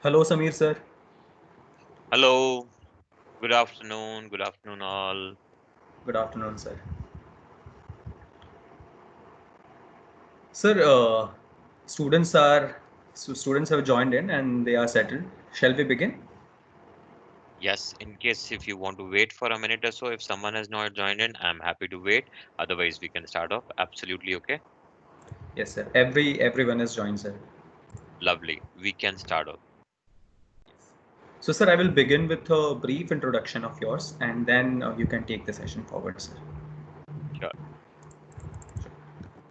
Hello, Samir sir. Hello, good afternoon all. Good afternoon, sir. Sir, students have joined in and they are settled. Shall we begin? Yes, in case if you want to wait for a minute or so, if someone has not joined in, I'm happy to wait. Otherwise, we can start off. Absolutely okay. Yes, sir. Everyone has joined, sir. Lovely. We can start off. So, sir, I will begin with a brief introduction of yours, and then you can take the session forward, sir. Sure.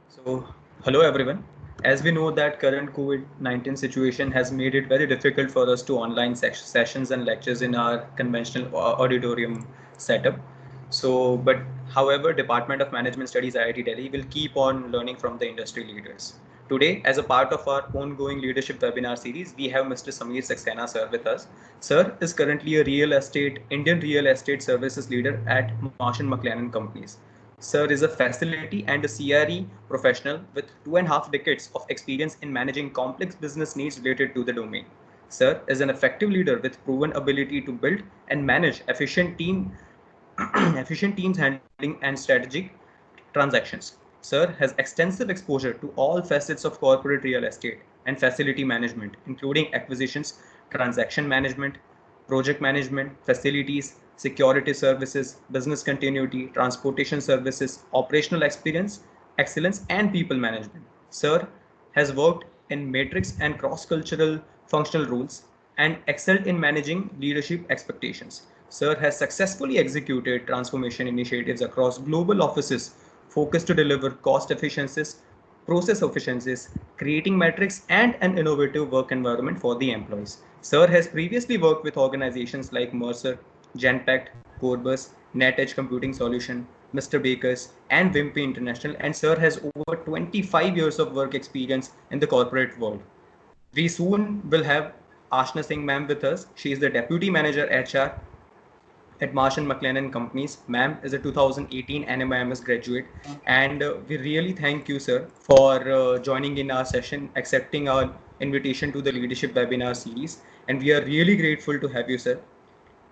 So, hello everyone. As we know that current COVID-19 situation has made it very difficult for us to online sessions and lectures in our conventional auditorium setup. So, but however, Department of Management Studies IIT Delhi will keep on learning from the industry leaders. Today, as a part of our ongoing leadership webinar series, we have Mr. Sameer Saxena sir with us. Sir is currently a Indian real estate services leader at Marsh and McLennan Companies. Sir is a facility and a CRE professional with 2.5 decades of experience in managing complex business needs related to the domain. Sir is an effective leader with proven ability to build and manage efficient teams handling and strategic transactions. Sir has extensive exposure to all facets of corporate real estate and facility management, including acquisitions, transaction management, project management, facilities, security services, business continuity, transportation services, operational experience, excellence, and people management. Sir has worked in matrix and cross-cultural functional roles and excelled in managing leadership expectations. Sir has successfully executed transformation initiatives across global offices focused to deliver cost efficiencies, process efficiencies, creating metrics, and an innovative work environment for the employees. Sir has previously worked with organizations like Mercer, Genpact, Corbus, NetEdge Computing Solution, Mr. Bakers, and Wimpy International, and Sir has over 25 years of work experience in the corporate world. We soon will have Ashna Singh ma'am with us. She is the Deputy Manager HR at Marsh and McLennan Companies. Ma'am is a 2018 NMIMS graduate, and we really thank you, sir, for joining in our session, accepting our invitation to the leadership webinar series, and we are really grateful to have you, sir.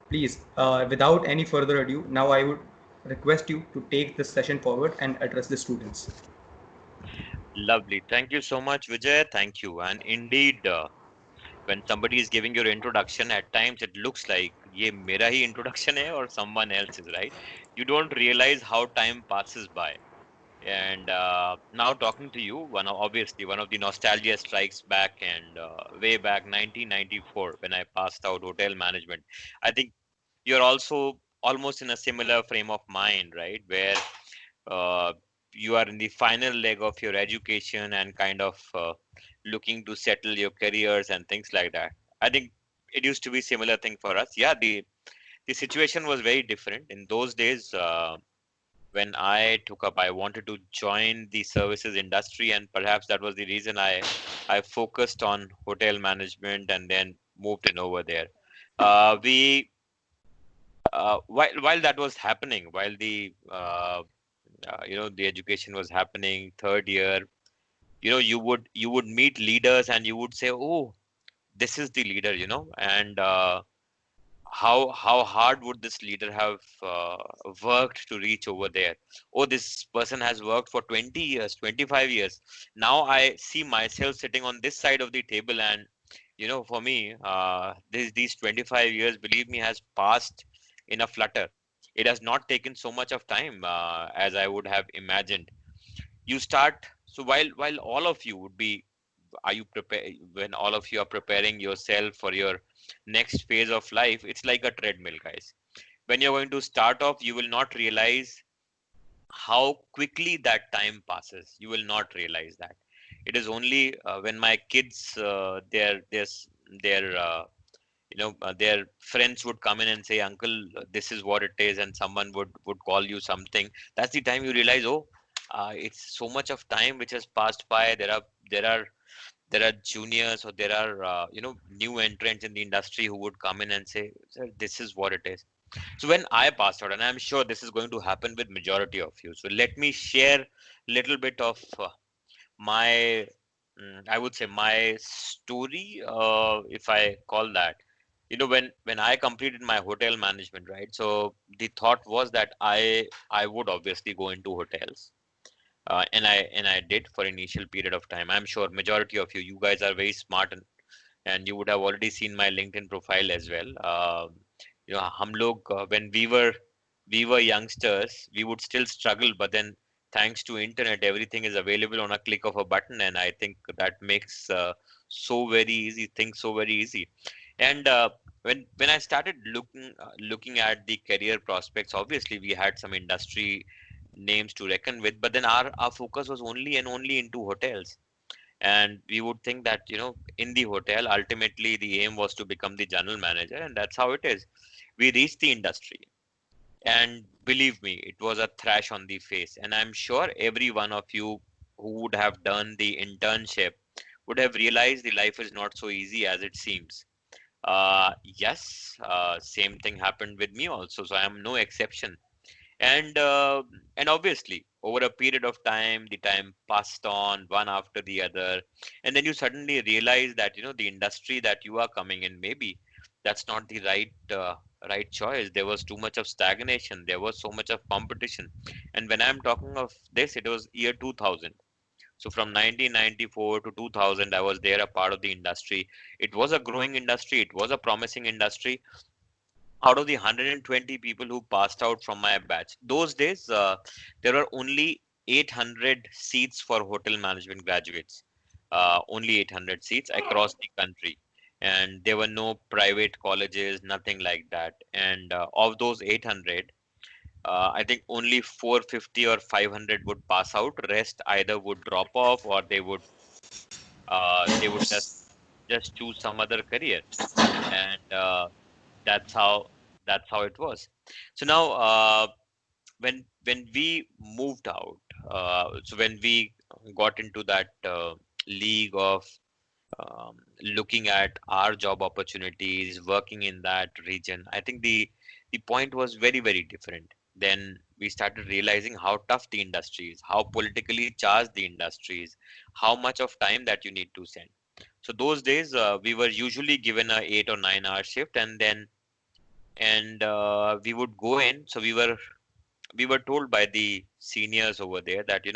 Please, without any further ado, now I would request you to take this session forward and address the students. Lovely. Thank you so much, Vijay. Thank you. And indeed, when somebody is giving your introduction, at times it looks like ये मेरा ही introduction है or someone else's, right? You don't realize how time passes by. And now talking to you, obviously one of the nostalgia strikes back, and way back 1994 when I passed out hotel management. I think you're also almost in a similar frame of mind, right? Where uh, you are in the final leg of your education and kind of looking to settle your careers and things like that. I think it used to be similar thing for us. Yeah, the situation was very different in those days. When I took up, I wanted to join the services industry, and perhaps that was the reason I focused on hotel management and then moved in over there. We while that was happening, while the the education was happening, third year, you would meet leaders and you would say, oh, this is the leader, and how hard would this leader have worked to reach over there? Oh, this person has worked for 20 years, 25 years. Now I see myself sitting on this side of the table, and for me, these 25 years, believe me, has passed in a flutter. It has not taken so much of time as I would have imagined. You start, so while all of you would be, are you prepare when all of you are preparing yourself for your next phase of life? It's like a treadmill, guys. When you're going to start off, you will not realize how quickly that time passes. You will not realize that. It is only when my kids, their friends would come in and say, uncle, this is what it is, and someone would call you something. That's the time you realize, oh, it's so much of time which has passed by. There are juniors, or there are new entrants in the industry who would come in and say, sir, this is what it is. So when I passed out, and I'm sure this is going to happen with majority of you, so let me share little bit of my I would say my story, if I call that, when I completed my hotel management, right? So the thought was that I would obviously go into hotels, and I did for initial period of time. I'm sure majority of you guys are very smart, and you would have already seen my LinkedIn profile as well. हम लोग when we were youngsters, we would still struggle, but then thanks to internet, everything is available on a click of a button, and I think that makes so very easy things so very easy. And when I started looking at the career prospects, obviously we had some industry names to reckon with, but then our focus was only and only into hotels. And we would think that in the hotel ultimately the aim was to become the general manager, and that's how it is. We reached the industry, and believe me, it was a thrash on the face. And I'm sure every one of you who would have done the internship would have realized the life is not so easy as it seems. Yes, same thing happened with me also, so I am no exception. And obviously over a period of time, the time passed on one after the other, and then you suddenly realize that the industry that you are coming in, maybe that's not the right choice. There was too much of stagnation, there was so much of competition. And when I'm talking of this, it was year 2000. So from 1994 to 2000, I was there, a part of the industry. It was a growing industry, it was a promising industry. Out of the 120 people who passed out from my batch, those days there were only 800 seats for hotel management graduates. Only 800 seats across the country, and there were no private colleges, nothing like that. And of those 800, I think only 450 or 500 would pass out. Rest either would drop off, or they would just choose some other career. And that's how that's how it was. So now, when we moved out, so when we got into that league of looking at our job opportunities, working in that region, I think the point was very very different. Then we started realizing how tough the industry is, how politically charged the industry is, how much of time that you need to send. So those days, we were usually given a 8 or 9 hour shift, and we would go in. So we were told by the seniors over there that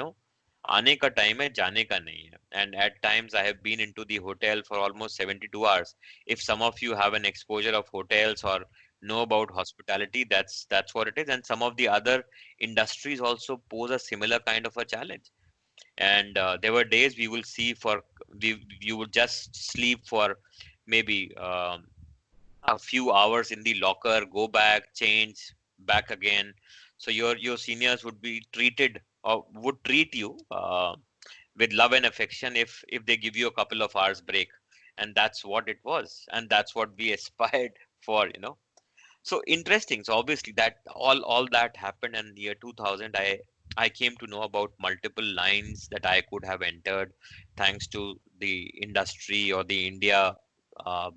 आने का time है, जाने का नहीं है. And at times I have been into the hotel for almost 72 hours. If some of you have an exposure of hotels or know about hospitality, that's what it is. And some of the other industries also pose a similar kind of a challenge. And there were days we will see for we you would just sleep for maybe a few hours in the locker, go back, change, back again. So your seniors would be treated, or would treat you with love and affection if they give you a couple of hours break. And that's what it was, and that's what we aspired for. So interesting. So obviously that all that happened in the year 2000. I came to know about multiple lines that I could have entered thanks to the industry or the India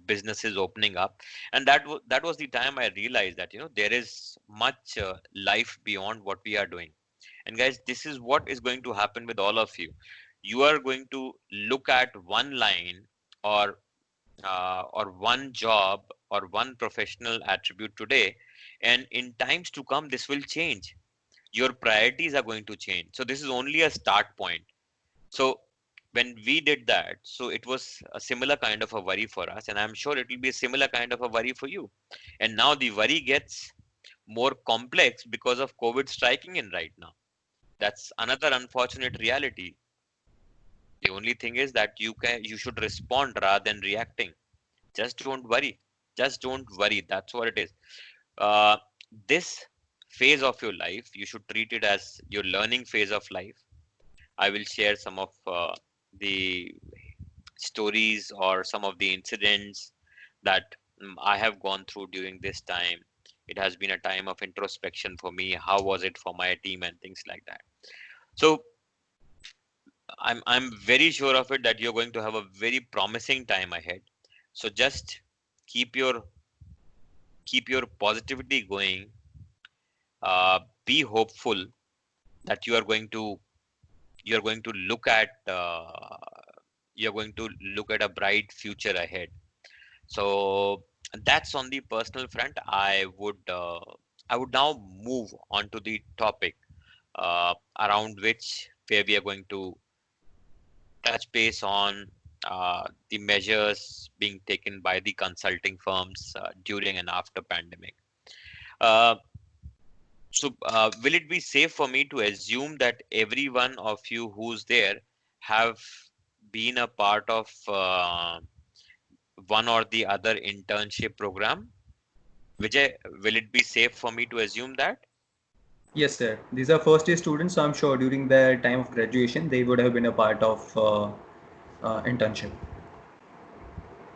businesses opening up. And that was the time I realized that there is much life beyond what we are doing. And guys, this is what is going to happen with all of you. You are going to look at one line, or one job, or one professional attribute today, and in times to come this will change. Your priorities are going to change. So this is only a start point. So when we did that, so it was a similar kind of a worry for us, and I'm sure it will be a similar kind of a worry for you. And now the worry gets more complex because of COVID striking in right now. That's another unfortunate reality. The only thing is that you should respond rather than reacting. Just don't worry. Just don't worry. That's what it is. Uh, this phase of your life, you should treat it as your learning phase of life. I will share some of the stories or some of the incidents that I have gone through during this time. It has been a time of introspection for me. How was it for my team and things like that? So I'm very sure of it that you're going to have a very promising time ahead. So just keep your keep your positivity going. Be hopeful that you are going to look at you're going to look at a bright future ahead. So that's on the personal front. I would now move on to the topic around which where we are going to touch base on the measures being taken by the consulting firms during and after pandemic. Uh, so, will it be safe for me to assume that every one of you who's there have been a part of one or the other internship program? Vijay, will it be safe for me to assume that? Yes, sir. These are first year students, so I'm sure during their time of graduation, they would have been a part of internship.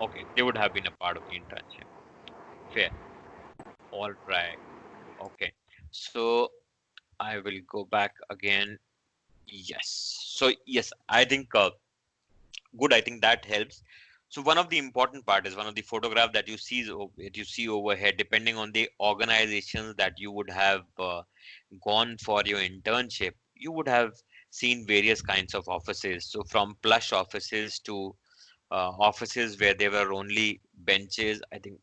Okay, they would have been a part of the internship. Fair. All right. Okay. So I will go back again. Yes. So yes, I think good. I think that helps. So one of the important part is one of the photograph that you see overhead. Depending on the organizations that you would have gone for your internship, you would have seen various kinds of offices. So from plush offices to offices where there were only benches. I think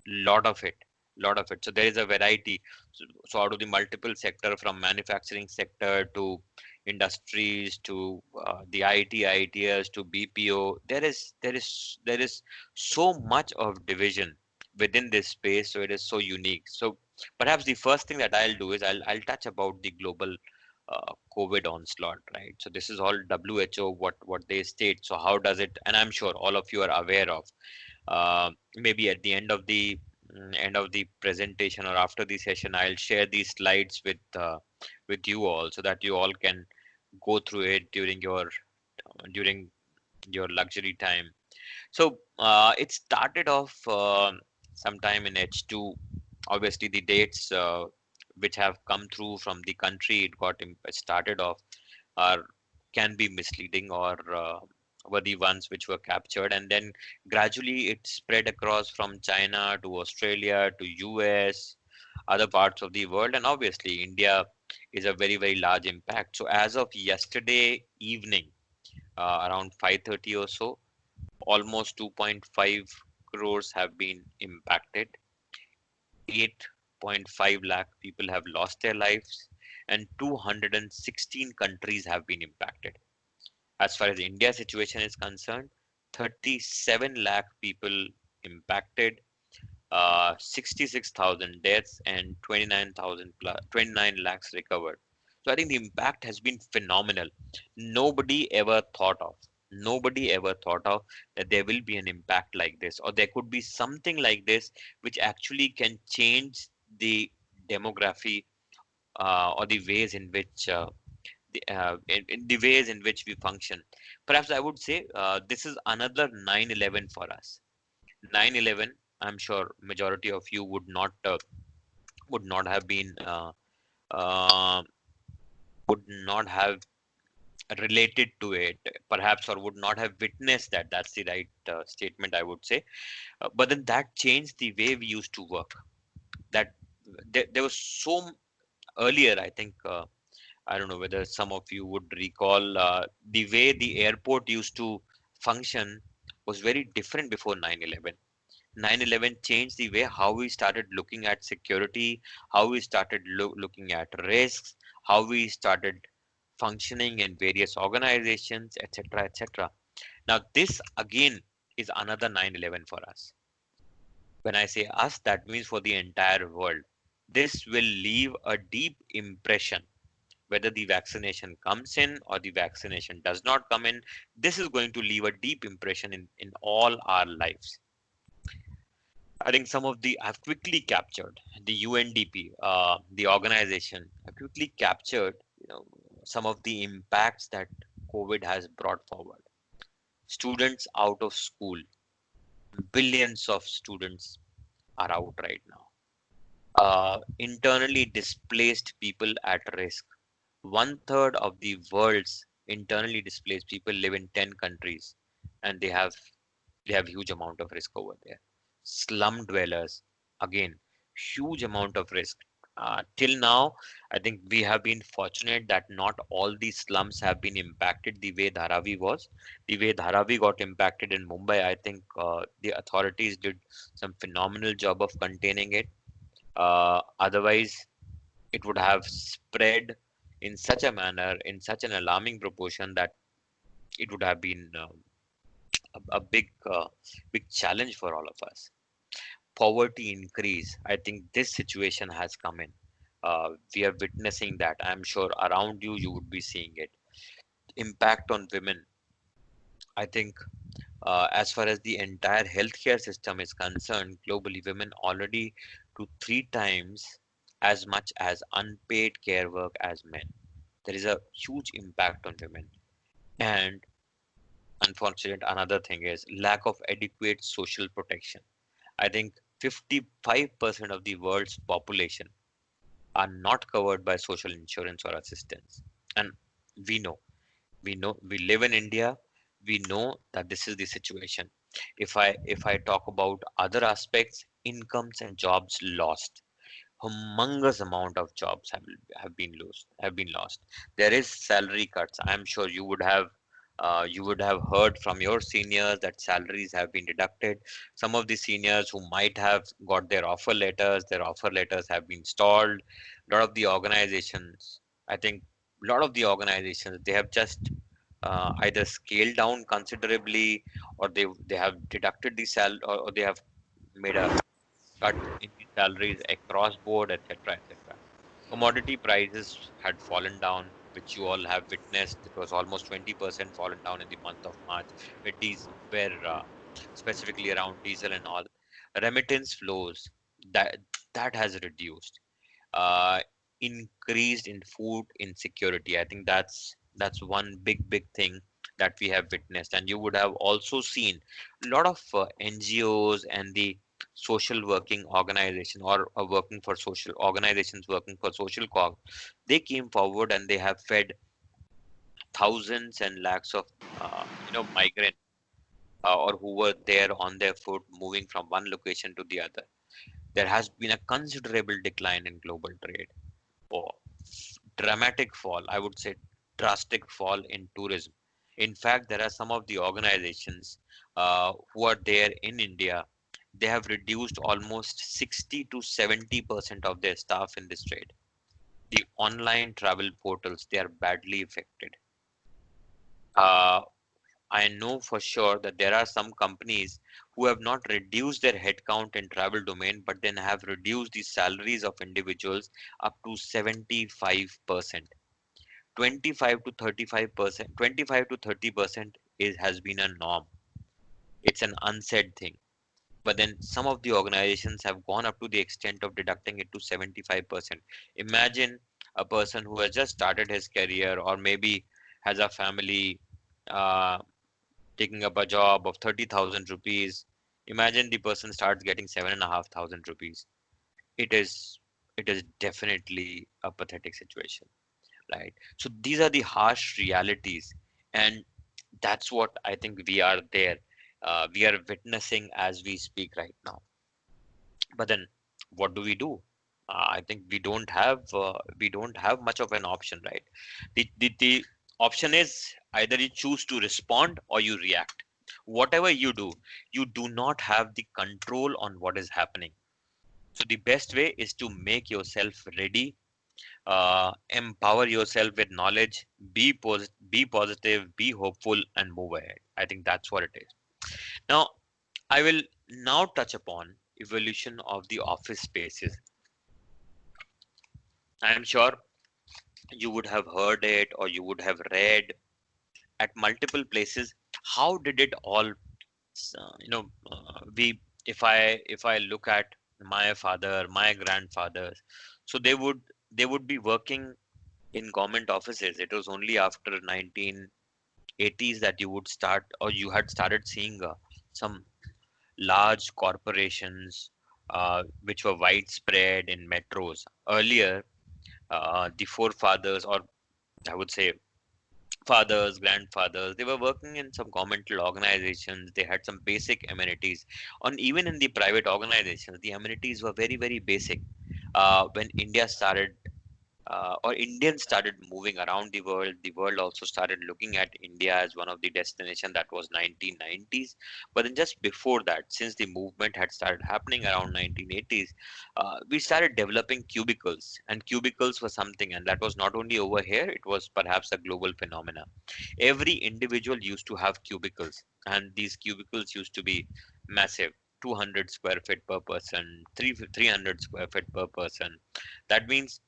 lot of it, so there is a variety. So out of the multiple sector, from manufacturing sector to industries to the IITs to BPO, there is so much of division within this space, so it is so unique. So perhaps the first thing that I'll do is I'll touch about the global COVID onslaught, right? So this is all WHO, what they state. So how does it, and I'm sure all of you are aware of, maybe at the end of the presentation or after the session, I'll share these slides with you all, so that you all can go through it during your luxury time. So it started off sometime in H2. Obviously, the dates which have come through from the country it started off are can be misleading, or were the ones which were captured, and then gradually it spread across from China to Australia to US, other parts of the world, and obviously India is a very large impact. So as of yesterday evening, around 5:30 or so, almost 2.5 crores have been impacted. 8.5 lakh people have lost their lives, and 216 countries have been impacted. As far as India's situation is concerned, 37 lakh people impacted, 66,000 deaths, and 29 lakhs recovered. So I think the impact has been phenomenal. Nobody ever thought of, nobody ever thought of that there will be an impact like this, or there could be something like this which actually can change the demography, or the ways in which in the ways in which we function. Perhaps I would say this is another 9/11 for us. 9/11, I'm sure majority of you would not have been uh, would not have related to it, perhaps, or would not have witnessed that. That's the right statement, I would say. But then that changed the way we used to work. That there was earlier, I think. I don't know whether some of you would recall the way the airport used to function was very different before 9/11. 9/11 changed the way how we started looking at security, how we started looking at risks, how we started functioning in various organizations, etc., etc. Now, this again is another 9/11 for us. When I say us, that means for the entire world. This will leave a deep impression whether the vaccination comes in or the vaccination does not come in. This is going to leave a deep impression in all our lives. I think some of the I've quickly captured the UNDP, the organization. I've quickly captured, some of the impacts that COVID has brought forward. Students out of school, billions of students are out right now. Internally displaced people at risk. One third of the world's internally displaced people live in 10 countries, and they have huge amount of risk over there. Slum dwellers, again, huge amount of risk. Till now, I think we have been fortunate that not all these slums have been impacted the way Dharavi was. The way Dharavi got impacted in Mumbai, I think the authorities did some phenomenal job of containing it. Otherwise, it would have spread in such a manner, in such an alarming proportion that it would have been a big challenge for all of us. Poverty increase. I think this situation has come in. We are witnessing that. I'm sure around you, you would be seeing it. Impact on women. I think as far as the entire healthcare system is concerned, globally, women already do 3 times as much as unpaid care work as men. There is a huge impact on women. And unfortunate, another thing is lack of adequate social protection. I think 55% of the world's population are not covered by social insurance or assistance. And we know, we live in India. We know that this is the situation. If I talk about other aspects, incomes and jobs lost, humongous amount of jobs have been lost. There is salary cuts. I'm sure you would have heard from your seniors that salaries have been deducted. Some of the seniors who might have got their offer letters have been stalled. A lot of the organizations, I think, a lot of the organizations, they have just either scaled down considerably, or they have deducted the or they have made a cut in the salaries across board, etc., etc. Commodity prices had fallen down, which you all have witnessed. It was almost 20% fallen down in the month of March, where specifically around diesel and all. Remittance flows, that has reduced. uh, Increased in food insecurity. I think that's one big thing that we have witnessed. And you would have also seen a lot of NGOs and the social working organization, or working for social organizations, working for social cause. They came forward and they have fed thousands and lakhs of migrants, or who were there on their foot, moving from one location to the other. There has been a considerable decline in global trade. Oh, dramatic fall, I would say drastic fall in tourism. In fact, there are some of the organizations who are there in India. They have reduced almost 60 to 70% of their staff in this trade. The online travel portals, they are badly affected. Uh, I know for sure that there are some companies who have not reduced their headcount in travel domain, but then have reduced the salaries of individuals up to 75%. 25 to 35%, 25 to 30% has been a norm. It's an unsaid thing. But then some of the organizations have gone up to the extent of deducting it to 75%. Imagine a person who has just started his career, or maybe has a family, uh, taking up a job of 30,000 rupees. Imagine the person starts getting 7,500 rupees. It is it is definitely a pathetic situation, right? So these are the harsh realities, and that's what I think we are witnessing as we speak right now. But then what do we do? I think we don't have much of an option, right? The option is either you choose to respond or you react. Whatever you do, you do not have the control on what is happening. So the best way is to make yourself ready, empower yourself with knowledge, be positive, be hopeful, and move ahead. I think that's what it is. Now, I will now touch upon evolution of the office spaces. I am sure you would have heard it, or you would have read at multiple places. How did it all, we if I look at my father, my grandfathers, so they would be working in government offices. It was only after 1980s that you would start, or you had started seeing some large corporations which were widespread in metros. Earlier, the forefathers, or I would say fathers, grandfathers, they were working in some governmental organizations. They had some basic amenities. On even in the private organizations, the amenities were very, very basic. when India started or Indians started moving around the world also started looking at India as one of the destination. That was 1990s. But then just before that, since the movement had started happening around 1980s, we started developing cubicles, and cubicles were something, and that was not only over here, it was perhaps a global phenomena. Every individual used to have cubicles, and these cubicles used to be massive. 200 square feet per person, 300 square feet per person. That means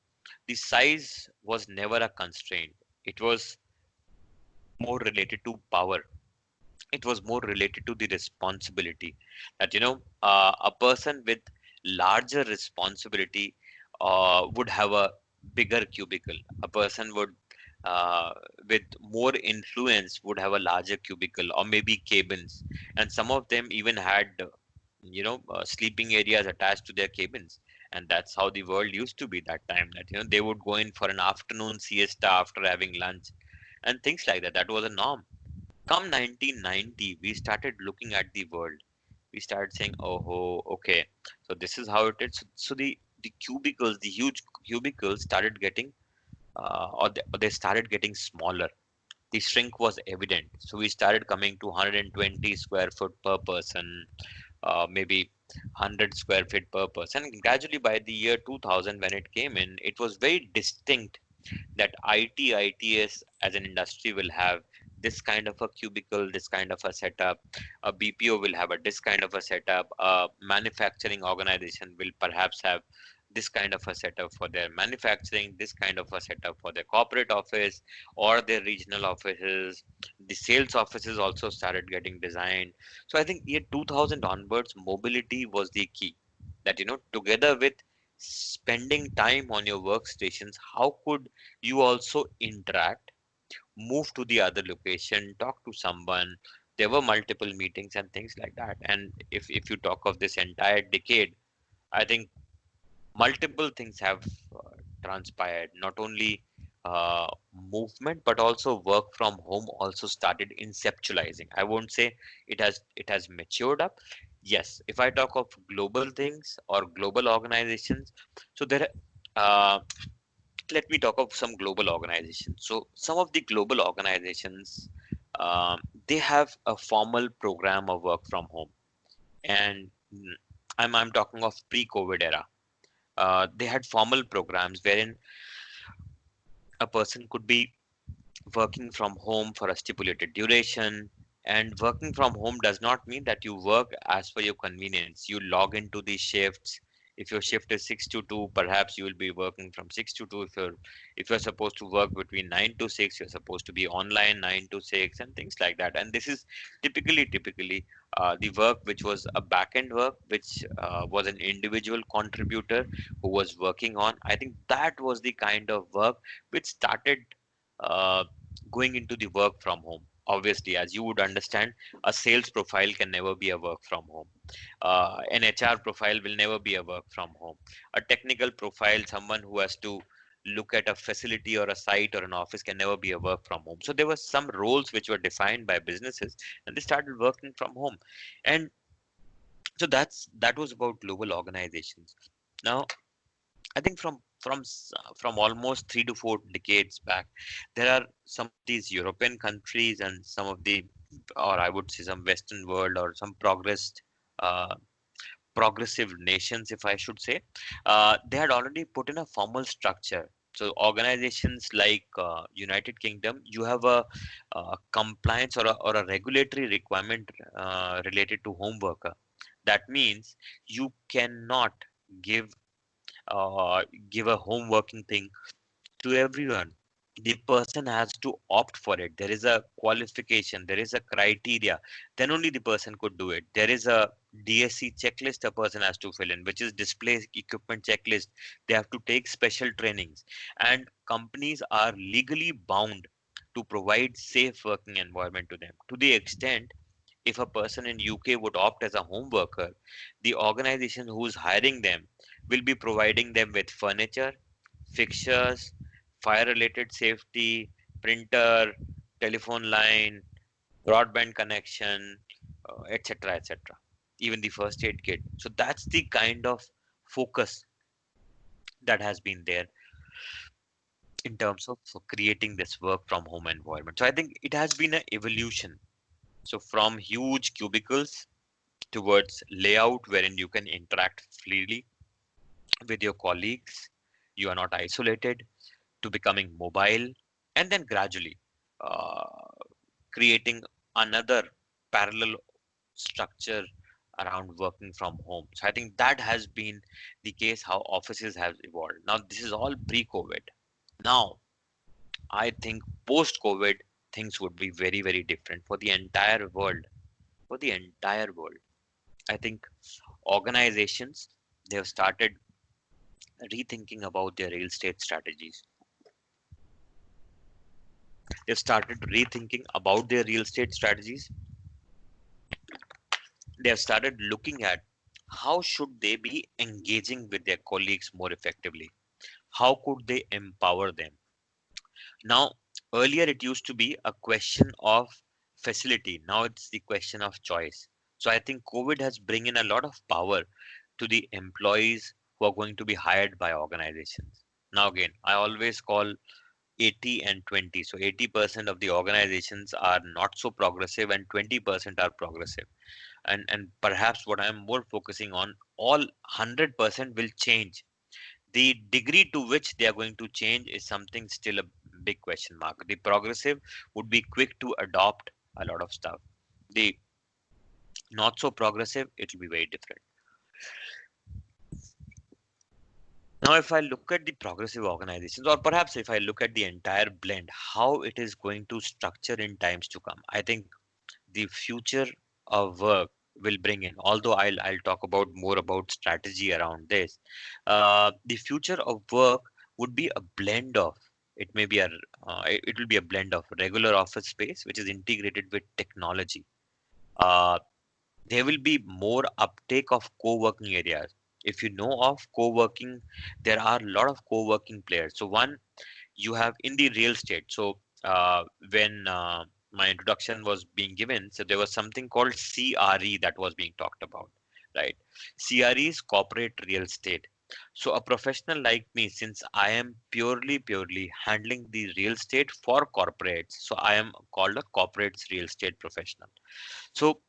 the size was never a constraint. It was more related to power. It was more related to the responsibility that, a person with larger responsibility would have a bigger cubicle. A person would with more influence would have a larger cubicle or maybe cabins, and some of them even had sleeping areas attached to their cabins. And that's how the world used to be that time, that they would go in for an afternoon siesta after having lunch and things like that. That was a norm. Come 1990, we started looking at the world. We started saying, oh, okay, so this is how it is. So the cubicles, the huge cubicles started getting or they started getting smaller. The shrink was evident. So we started coming to 120 square foot per person, maybe 100 square feet per person. And gradually, by the year 2000, when it came in, it was very distinct that IT, ITS as an industry will have this kind of a cubicle, this kind of a setup. A BPO will have this kind of a setup. A manufacturing organization will perhaps have this kind of a setup for their manufacturing, this kind of a setup for their corporate office or their regional offices. The sales offices also started getting designed. So I think year 2000 onwards, mobility was the key. That together with spending time on your workstations, how could you also interact, move to the other location, talk to someone? There were multiple meetings and things like that. And if you talk of this entire decade, I think multiple things have transpired. Not only movement, but also work from home also started inceptualizing. I won't say it has matured up. Yes, if I talk of global things or global organizations, so there uh, let me talk of some global organizations. So some of the global organizations, they have a formal program of work from home, and I'm talking of pre-COVID era. They had formal programs wherein a person could be working from home for a stipulated duration. And working from home does not mean that you work as per your convenience. You log into the shifts. If your shift is 6 to 2, perhaps you will be working from 6 to 2. If you're supposed to work between 9 to 6, you're supposed to be online 9 to 6 and things like that. And this is typically the work which was a back end work, which was an individual contributor who was working on. I think that was the kind of work which started uh, going into the work from home. Obviously, as you would understand, a sales profile can never be a work from home. An HR profile will never be a work from home. A technical profile, someone who has to look at a facility or a site or an office, can never be a work from home. So there were some roles which were defined by businesses, and they started working from home. And so that was about global organizations. Now, I think from almost 3 to 4 decades back, there are some of these European countries and some of the, or I would say some Western world or some uh, progressive nations, if I should say, they had already put in a formal structure. So organizations like United Kingdom, you have a compliance or a regulatory requirement related to home worker. That means you cannot give uh, give a home working thing to everyone. The person has to opt for it. There is a qualification, there is a criteria, then only the person could do it. There is a DSC checklist a person has to fill in, which is display equipment checklist. They have to take special trainings, and companies are legally bound to provide safe working environment to them. To the extent, if a person in UK would opt as a home worker, the organization who's hiring them will be providing them with furniture, fixtures, fire related safety, printer, telephone line, broadband connection, etc. etc. Even the first aid kit. So that's the kind of focus that has been there in terms of creating this work from home environment. So I think it has been an evolution. So from huge cubicles towards layout wherein you can interact freely with your colleagues, you are not isolated, to becoming mobile, and then gradually uh, creating another parallel structure around working from home. So I think that has been the case how offices have evolved. Now this is all pre-COVID. Now I think post-COVID things would be very, very different for the entire world. For the entire world. I think organizations, they have started rethinking about their real estate strategies. They've started rethinking about their real estate strategies. They have started looking at how should they be engaging with their colleagues more effectively. How could they empower them? Now, earlier it used to be a question of facility. Now it's the question of choice. So I think COVID has bring in a lot of power to the employees who are going to be hired by organizations. Now again, I always call 80 and 20. So 80% of the organizations are not so progressive and 20% are progressive. And perhaps what I'm more focusing on, all 100% will change. The degree to which they are going to change is something still a big question mark. The progressive would be quick to adopt a lot of stuff. The not so progressive, it will be very different. Now, if I look at the progressive organizations, or perhaps if I look at the entire blend, how it is going to structure in times to come, I think the future of work will bring in. Although I'll talk about more about strategy around this. The future of work would be a blend of. It may be a. It will be a blend of regular office space, which is integrated with technology. Uh, there will be more uptake of co-working areas. If you know of co-working, there are a lot of co-working players. So one, you have in the real estate. So when my introduction was being given, so there was something called CRE that was being talked about, right? CRE is corporate real estate. So a professional like me, since I am purely handling the real estate for corporates, so I am called a corporate real estate professional. So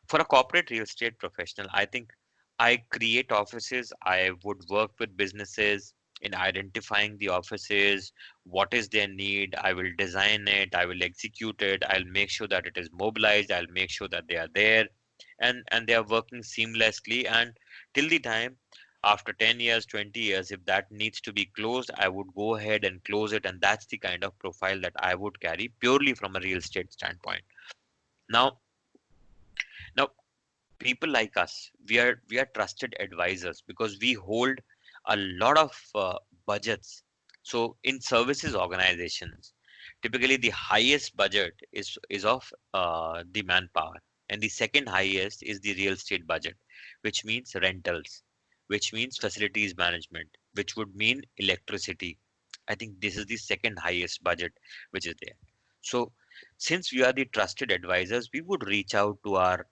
for a corporate real estate professional, I think I create offices. I would work with businesses in identifying the offices, what is their need. I will design it, I will execute it, I'll make sure that it is mobilized, I'll make sure that they are there and they are working seamlessly. And till the time after 10 years, 20 years, if that needs to be closed, I would go ahead and close it. And that's the kind of profile that I would carry purely from a real estate standpoint. Now, now people like us, we are trusted advisors because we hold a lot of budgets. So in services organizations, typically the highest budget is of the manpower, and the second highest is the real estate budget, which means rentals, which means facilities management, which would mean electricity. I think this is the second highest budget which is there. So since we are the trusted advisors, we would reach out to our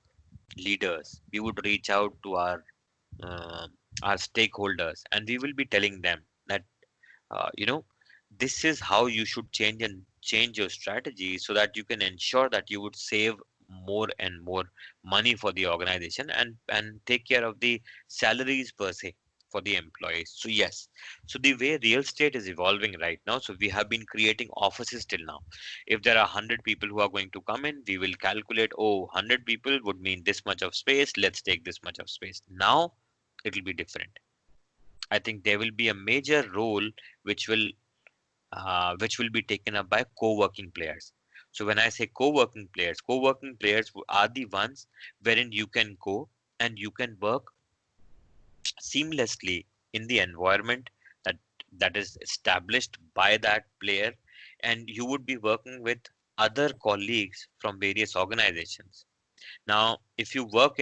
leaders, we would reach out to uh, our stakeholders, and we will be telling them that you know, this is how you should change your strategy so that you can ensure that you would save more and more money for the organization and take care of the salaries per se for the employees. So yes, so the way real estate is evolving right now, so we have been creating offices till now. If there are 100 people who are going to come in, we will calculate, oh, 100 people would mean this much of space, let's take this much of space. Now it will be different. I think there will be a major role which will which will be taken up by co-working players. So when I say co-working players are the ones wherein you can go and you can work seamlessly in the environment that that is established by that player, and you would be working with other colleagues from various organizations. Now, if you work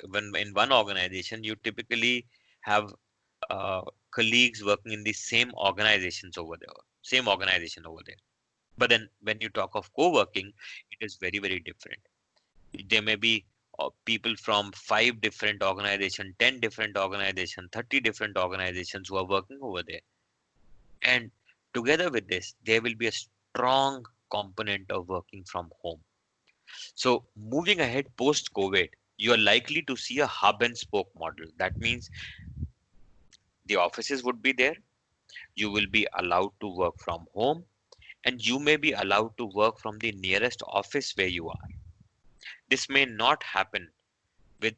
when in one organization, you typically have uh, colleagues working in the same organization over there. But then when you talk of co-working, it is very, very different. There may be people from 5 different organizations, 10 different organizations, 30 different organizations who are working over there. And together with this, there will be a strong component of working from home. So moving ahead post COVID, you are likely to see a hub and spoke model. That means the offices would be there. You will be allowed to work from home, and you may be allowed to work from the nearest office where you are. This may not happen with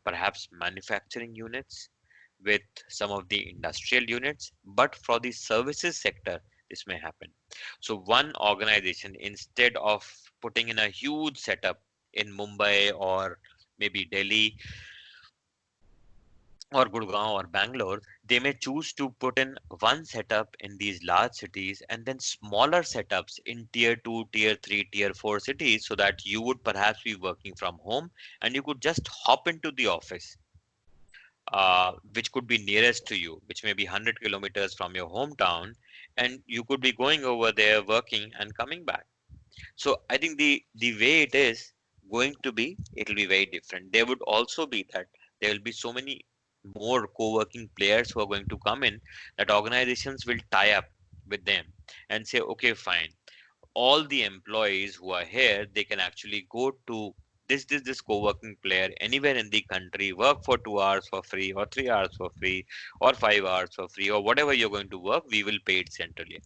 perhaps manufacturing units, with some of the industrial units, but for the services sector, this may happen. So one organization, instead of putting in a huge setup in Mumbai or maybe Delhi or Gurgaon or Bangalore, they may choose to put in one setup in these large cities and then smaller setups in tier 2, tier 3, tier 4 cities, so that you would perhaps be working from home and you could just hop into the office, which could be nearest to you, which may be 100 kilometers from your hometown, and you could be going over there working and coming back. So I think the way it is going to be, it will be very different. There would also be that there will be so many more co-working players who are going to come in, that organizations will tie up with them and say, okay, fine, all the employees who are here, they can actually go to this co-working player anywhere in the country, work for 2 hours for free, or 3 hours for free, or 5 hours for free, or whatever you're going to work, we will pay it centrally.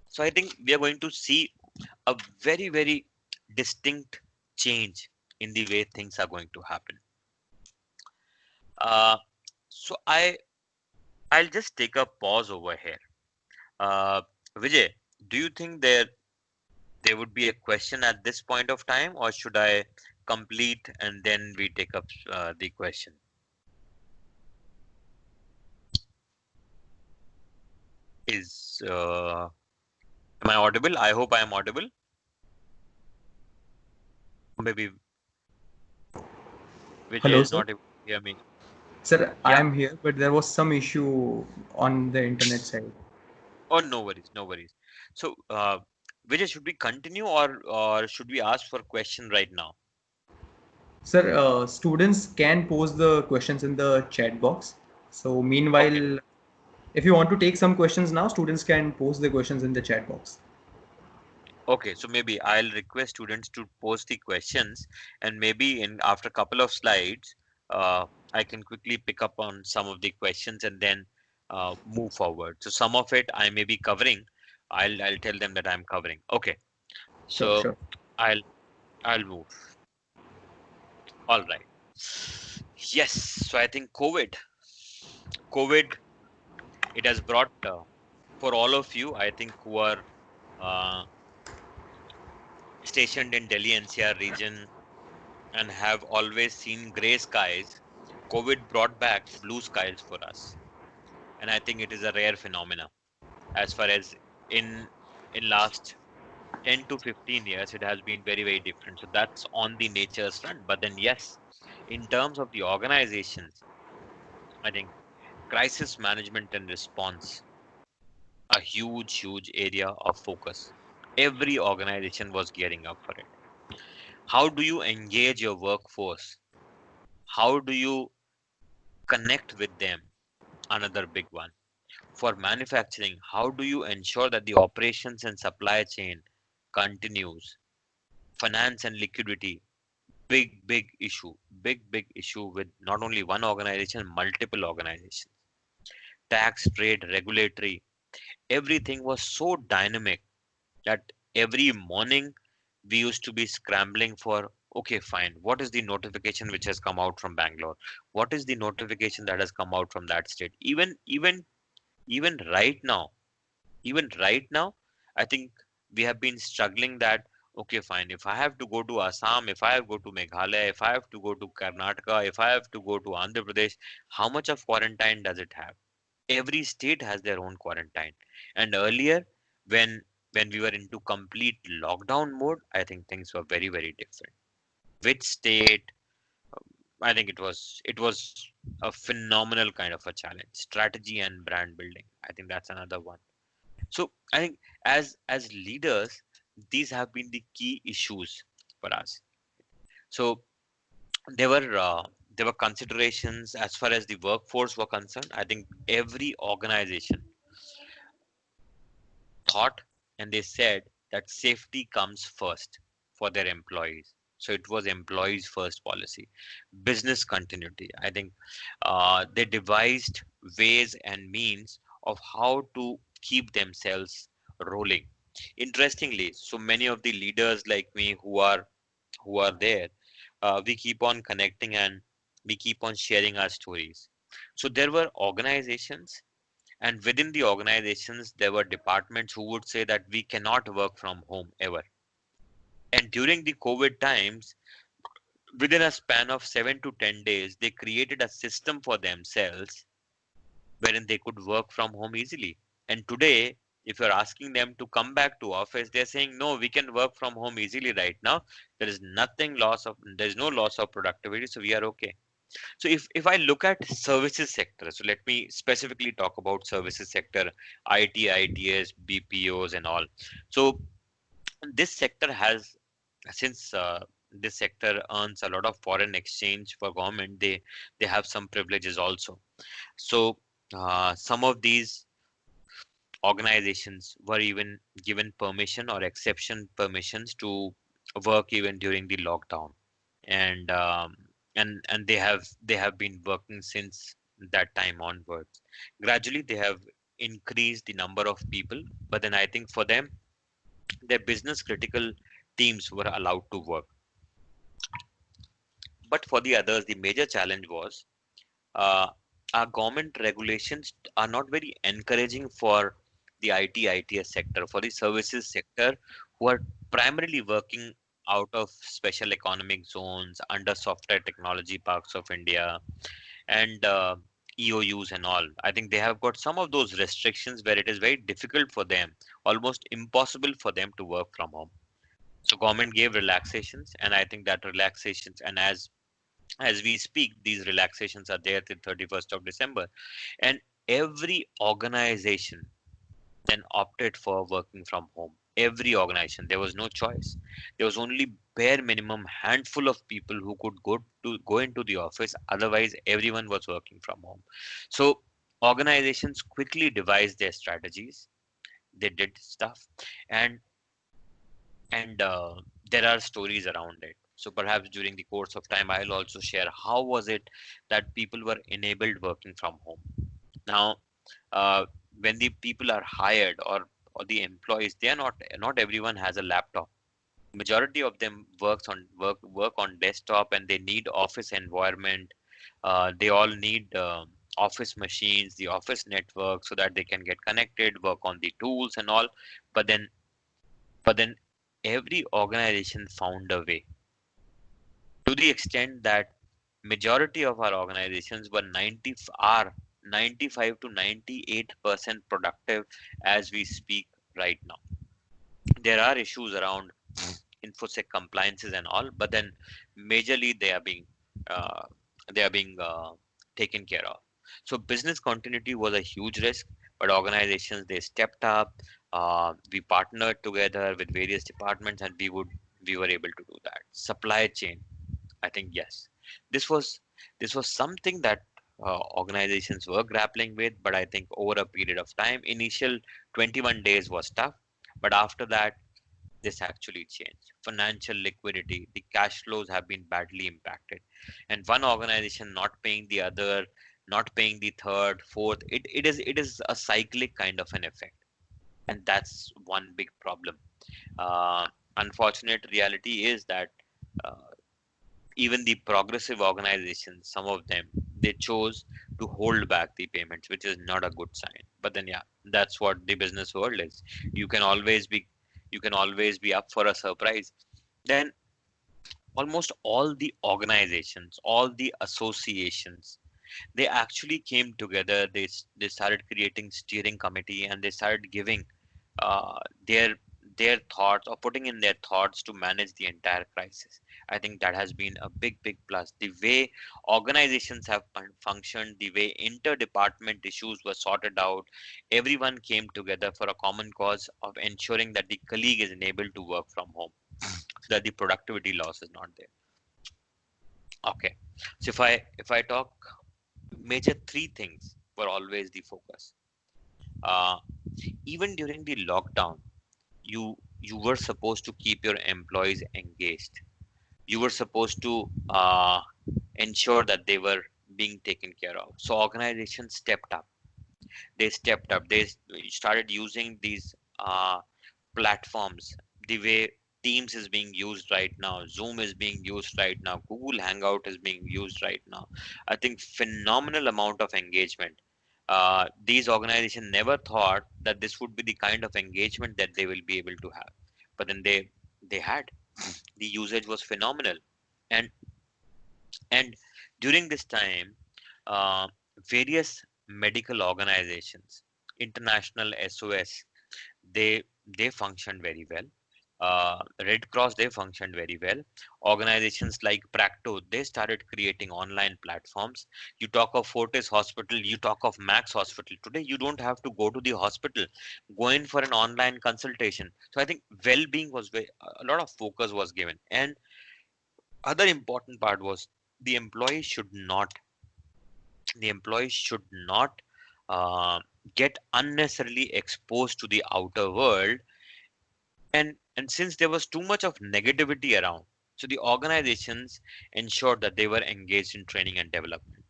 So I think we are going to see a very, very distinct change in the way things are going to happen. Uh, so I'll just take a pause over here. Uh, Vijay, do you think there would be a question at this point of time, or should I complete and then we take up the question? Is am I audible? I hope I am audible. Maybe Vijay Hello, is sir. not able to hear me. Sir, I Yeah. am here, but there was some issue on the internet side. Oh, no worries, no worries. So, Vijay, should we continue, or should we ask for question right now? Sir, students can post the questions in the chat box. So, Okay. meanwhile, if you want to take some questions now, students can post the questions in the chat box. Okay, so maybe I'll request students to post the questions, and maybe in after a couple of slides, I can quickly pick up on some of the questions and then move forward. So some of it I may be covering. I'll tell them that I'm covering. Okay, Sure, so sure. I'll I'll move. All right. Yes. So I think COVID, it has brought for all of you, I think, who are uh, stationed in Delhi NCR region and have always seen gray skies, COVID brought back blue skies for us. And I think it is a rare phenomena. As far as in in last 10 to 15 years, it has been very, very different. So that's on the nature's front. But then yes, in terms of the organizations, I think crisis management and response, a huge, huge area of focus. Every organization was gearing up for it. How do you engage your workforce? How do you connect with them? Another big one. For manufacturing, how do you ensure that the operations and supply chain continues? Finance and liquidity, big issue with not only one organization, multiple organizations. Tax, trade, regulatory, everything was so dynamic that every morning we used to be scrambling for, okay, fine, what is the notification which has come out from Bangalore? What is the notification that has come out from that state? Even right now, even right now, I think we have been struggling that, okay, fine, if I have to go to Assam, if I have to go to Meghalaya, if I have to go to Karnataka, if I have to go to Andhra Pradesh, how much of quarantine does it have? Every state has their own quarantine. And earlier, when when we were into complete lockdown mode, I think things were very, very different. Which state? I think it was a phenomenal kind of a challenge. Strategy and brand building. I think that's another one. So I think as leaders, these have been the key issues for us. So there were uh, there were considerations as far as the workforce were concerned. I think every organization thought and they said that safety comes first for their employees. So it was employees first policy. Business continuity. I think they devised ways and means of how to keep themselves rolling. Interestingly, so many of the leaders like me who are there, we keep on connecting and we keep on sharing our stories. So there were organizations, and within the organizations, there were departments who would say that we cannot work from home ever. And during the COVID times, within a span of 7 to 10 days, they created a system for themselves wherein they could work from home easily. And today, if you're asking them to come back to office, they're saying, no, we can work from home easily right now. There's no loss of productivity, so we are okay. So if I look at services sector, so let me specifically talk about services sector, IT, ITS, BPOs and all. So this sector has, since this sector earns a lot of foreign exchange for government, they have some privileges also. So some of these organizations were even given permission or exception permissions to work even during the lockdown, and and they have been working since that time onwards. Gradually they have increased the number of people, but then I think for them, their business critical teams were allowed to work. But for the others, the major challenge was uh, our government regulations are not very encouraging for the IT ITS sector, for the services sector, who are primarily working out of special economic zones under software technology parks of India and EOUs and all. I think they have got some of those restrictions where it is very difficult for them, almost impossible for them to work from home. So government gave relaxations, and I think that relaxations, and as we speak, these relaxations are there till 31st of December. And every organization then opted for working from home. Every organization, there was no choice. There was only bare minimum handful of people who could go into the office. Otherwise, everyone was working from home. So organizations quickly devised their strategies. They did stuff, and and there are stories around it. So perhaps during the course of time, I'll also share how was it that people were enabled working from home. Now, uh, when the people are hired, or the employees, they are not everyone has a laptop. Majority of them work on desktop, and they need office environment. They all need office machines, the office network, so that they can get connected, work on the tools and all. But then but then every organization found a way, to the extent that majority of our organizations were 95 to 98% productive as we speak right now. There are issues around infosec compliances and all, but then majorly uh, they are being taken care of. So business continuity was a huge risk, but organizations, they stepped up. We partnered together with various departments, and we were able to do that. Supply chain, I think, yes, this was this was something that organizations were grappling with, but I think over a period of time, initial 21 days was tough, but after that, this actually changed. Financial liquidity, the cash flows have been badly impacted, and one organization not paying the other, not paying the third, fourth, it is a cyclic kind of an effect, and that's one big problem. Uh, Unfortunate reality is that. Uh, Even the progressive organizations, some of them, they chose to hold back the payments, which is not a good sign. But then, yeah, that's what the business world is. You can always be, you can always be up for a surprise. Then almost all the organizations, all the associations, they actually came together. They started creating steering committee, and they started giving uh, their their thoughts, or putting in their thoughts to manage the entire crisis. I think that has been a big plus. The way organizations have functioned, the way interdepartment issues were sorted out, everyone came together for a common cause of ensuring that the colleague is enabled to work from home, so that the productivity loss is not there. Okay. So if I talk, major three things were always the focus. Uh, Even during the lockdown, you were supposed to keep your employees engaged. You were supposed to ensure that they were being taken care of. So organizations stepped up. They stepped up. They started using these platforms the way Teams is being used right now, Zoom is being used right now, Google Hangout is being used right now. I think phenomenal amount of engagement. These organizations never thought that this would be the kind of engagement that they will be able to have, but then they had. The usage was phenomenal, and and during this time, uh, various medical organizations, international SOS, they they functioned very well. Red Cross, they functioned very well. Organizations like Practo, they started creating online platforms. You talk of Fortis Hospital, you talk of Max Hospital. Today, you don't have to go to the hospital. Go in for an online consultation. So I think well-being was a lot of focus was given. And other important part was the employee should not the employee should not uh, get unnecessarily exposed to the outer world, and since there was too much of negativity around, so the organizations ensured that they were engaged in training and development.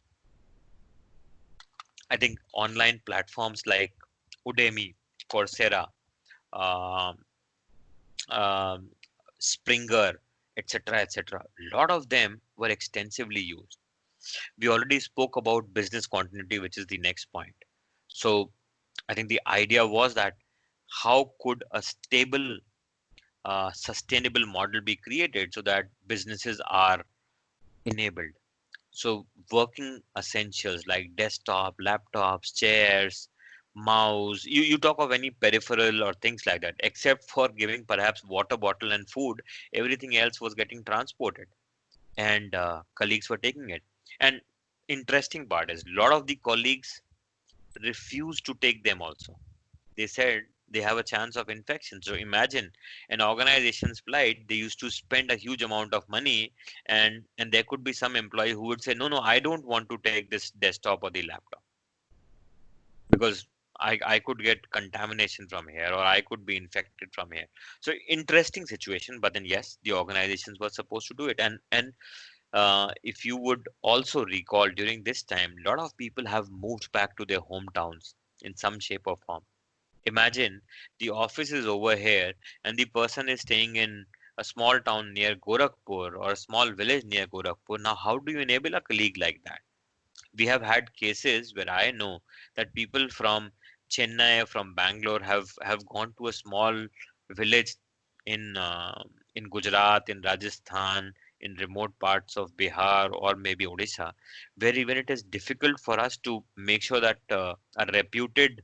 I think online platforms like Udemy, Coursera, um, um, Springer, etc., a lot of them were extensively used. We already spoke about business continuity, which is the next point. So I think the idea was that how could a stable, sustainable model be created so that businesses are enabled. So working essentials like desktop, laptops, chairs, mouse, you talk of any peripheral or things like that, except for giving perhaps water bottle and food, everything else was getting transported, and colleagues were taking it. And interesting part is a lot of the colleagues refused to take them also. They said they have a chance of infection. So imagine an organization's flight, they used to spend a huge amount of money, and there could be some employee who would say, no, I don't want to take this desktop or the laptop because I could get contamination from here, or I could be infected from here. So interesting situation, but then yes, the organizations were supposed to do it. And if you would also recall, during this time, a lot of people have moved back to their hometowns in some shape or form. Imagine the office is over here and the person is staying in a small town near Gorakhpur or a small village near Gorakhpur. Now, how do you enable a colleague like that? We have had cases where I know that people from Chennai, from Bangalore have gone to a small village in Gujarat, in Rajasthan, in remote parts of Bihar or maybe Odisha, where even it is difficult for us to make sure that a reputed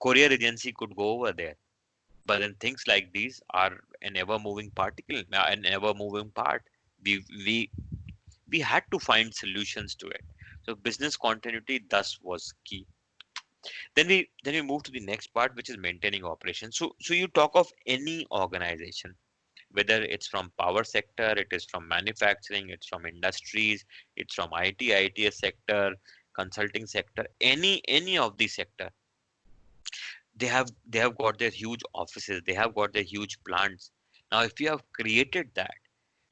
courier agency could go over there. But then things like these are an ever moving particle, an ever moving part. We we we had to find solutions to it. So business continuity thus was key. Then we move to the next part, which is maintaining operations. So you talk of any organization, whether it's from power sector, it is from manufacturing, it's from industries, it's from IT, ITS sector, consulting sector, any of the sector, they have got their huge offices, they have got their huge plants. Now if you have created that,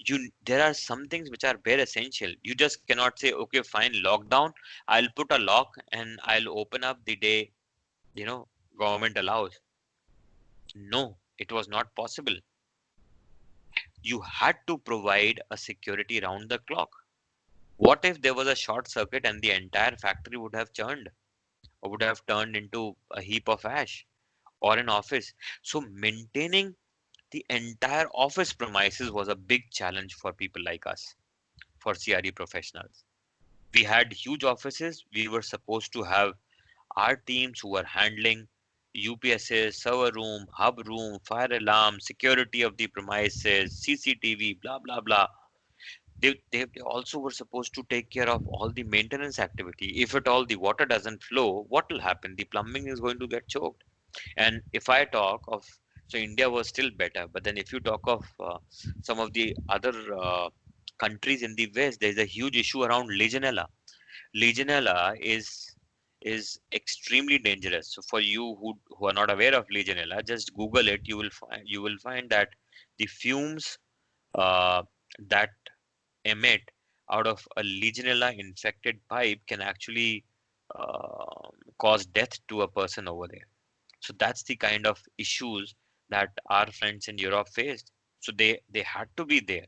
you there are some things which are bare essential. You just cannot say, okay, fine, lockdown, I'll put a lock and I'll open up the day, you know government allows. No, it was not possible. You had to provide a security round the clock. What if there was a short circuit and the entire factory would have churned, or would have turned into a heap of ash, or an office? So maintaining the entire office premises was a big challenge for people like us, for CRE professionals. We had huge offices. We were supposed to have our teams who were handling UPSs, server room, hub room, fire alarm, security of the premises, CCTV, blah, blah, blah. They also were supposed to take care of all the maintenance activity. If at all the water doesn't flow, what will happen? The plumbing is going to get choked. And if I talk of, so India was still better, but then if you talk of some of the other countries in the West, there's a huge issue around Legionella. Legionella is extremely dangerous. So for you who are not aware of Legionella, just Google it. You will find that the fumes uh, that emit out of a Legionella infected pipe can actually cause death to a person over there. So that's the kind of issues that our friends in Europe faced. So they had to be there,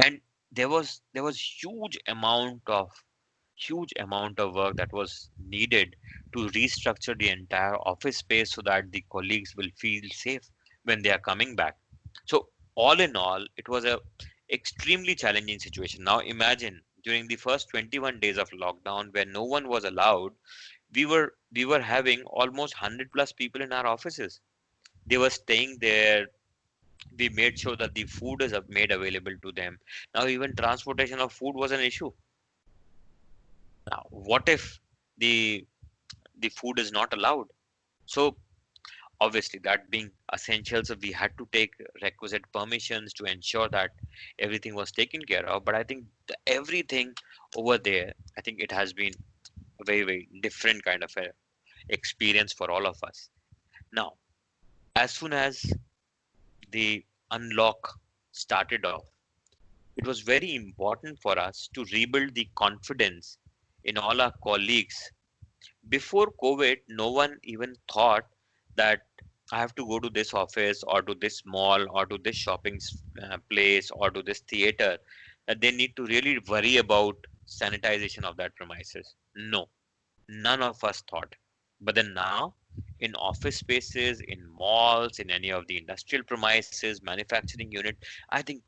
and there was huge amount of work that was needed to restructure the entire office space so that the colleagues will feel safe when they are coming back. So all in all, it was a extremely challenging situation. Now imagine during the first 21 days of lockdown where no one was allowed, we were having almost 100 plus people in our offices. They were staying there. We made sure that the food is made available to them. Now even transportation of food was an issue. Now what if the the food is not allowed? So obviously that being essential, so we had to take requisite permissions to ensure that everything was taken care of. But I think everything over there, I think it has been a very, very different kind of a experience for all of us. Now, as soon as the unlock started off, it was very important for us to rebuild the confidence in all our colleagues. Before COVID, no one even thought that I have to go to this office or to this mall or to this shopping place or to this theater, that they need to really worry about sanitization of that premises. No, none of us thought. But then now, in office spaces, in malls, in any of the industrial premises, manufacturing unit, I think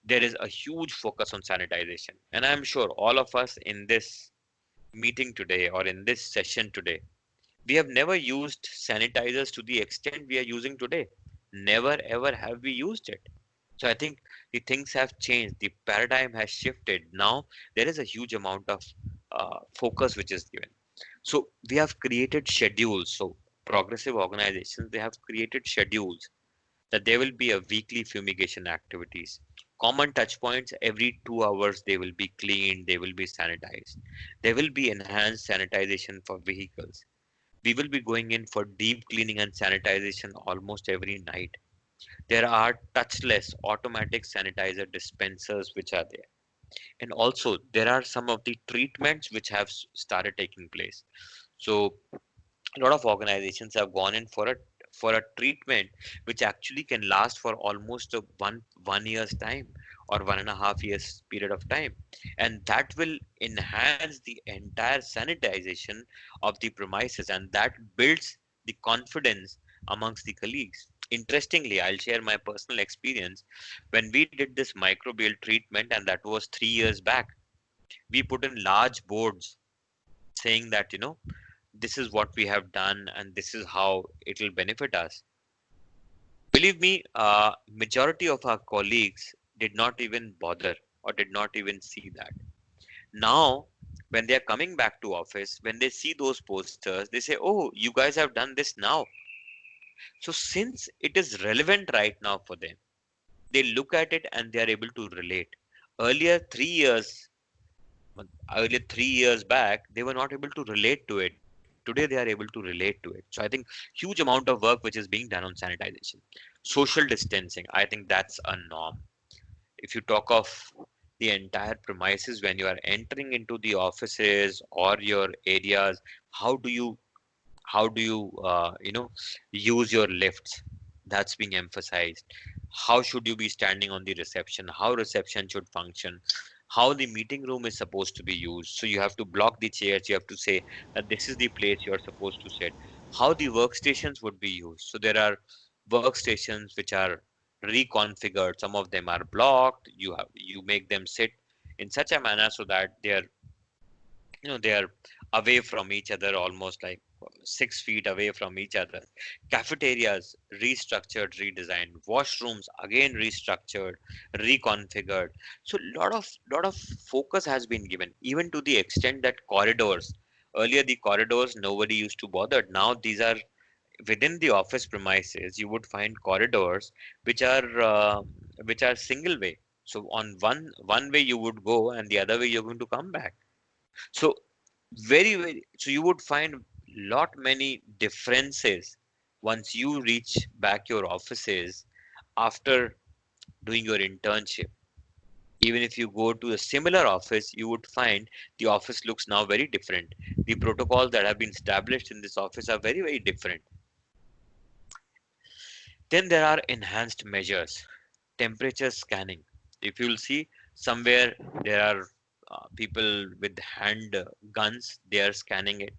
there is a huge focus on sanitization. And I'm sure all of us in this meeting today or in this session today, we have never used sanitizers to the extent we are using today. Never ever have we used it. So I think the things have changed. The paradigm has shifted. Now there is a huge amount of focus which is given. So we have created schedules. So progressive organizations, they have created schedules that there will be a weekly fumigation activities. Common touch points every 2 hours they will be cleaned, they will be sanitized. There will be enhanced sanitization for vehicles. We will be going in for deep cleaning and sanitization almost every night. There are touchless automatic sanitizer dispensers which are there. And also there are some of the treatments which have started taking place. So a lot of organizations have gone in for a treatment which actually can last for almost a one year's time or 1.5 years period of time, and that will enhance the entire sanitization of the premises, and that builds the confidence amongst the colleagues. Interestingly, I'll share my personal experience. When we did this microbial treatment, and that was 3 years back, we put in large boards saying that, this is what we have done and this is how it will benefit us. Believe me, majority of our colleagues did not even bother or did not even see that. Now when they are coming back to office, when they see those posters, they say, oh, you guys have done this now. So since it is relevant right now for them, they look at it and they are able to relate. earlier 3 years Earlier 3 years back, they were not able to relate to it. Today they are able to relate to it. So I think huge amount of work which is being done on sanitization. Social distancing, I think that's a norm. If you talk of the entire premises, when you are entering into the offices or your areas, how do you use your lifts? That's being emphasized. How should you be standing on the reception? How reception should function? How the meeting room is supposed to be used? So you have to block the chairs. You have to say that this is the place you are supposed to sit. How the workstations would be used? So there are workstations which are reconfigured. Some of them are blocked. You make them sit in such a manner so that they are away from each other, almost like 6 feet away from each other. Cafeterias restructured, redesigned. Washrooms again restructured, reconfigured. So lot of focus has been given, even to the extent that corridors, earlier the corridors nobody used to bother. Now these are within the office premises. You would find corridors which are single way. So on one way you would go, and the other way you're going to come back. So so you would find lot many differences once you reach back your offices after doing your internship. Even if you go to a similar office, you would find the office looks now very different. The protocols that have been established in this office are very, very different. Then there are enhanced measures, temperature scanning. If you'll see somewhere, there are people with hand guns, they are scanning it.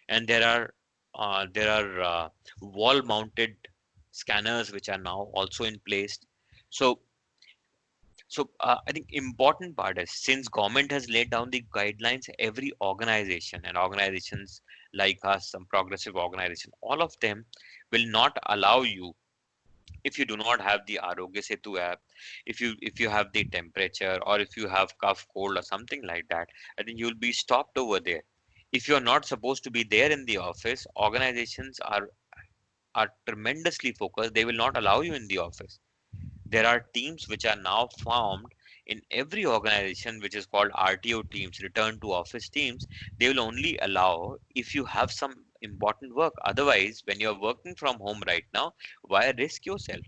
And there are wall mounted scanners which are now also in place. So so I think important part is, since government has laid down the guidelines, every organization and organizations like us, some progressive organization, all of them will not allow you, if you do not have the Arogya Setu app, if you have the temperature, or if you have cough, cold, or something like that, I think you'll be stopped over there. If you're not supposed to be there in the office, organizations are tremendously focused. They will not allow you in the office. There are teams which are now formed in every organization, which is called RTO teams, return to office teams. They will only allow if you have some important work. Otherwise, when you're working from home right now, why risk yourself?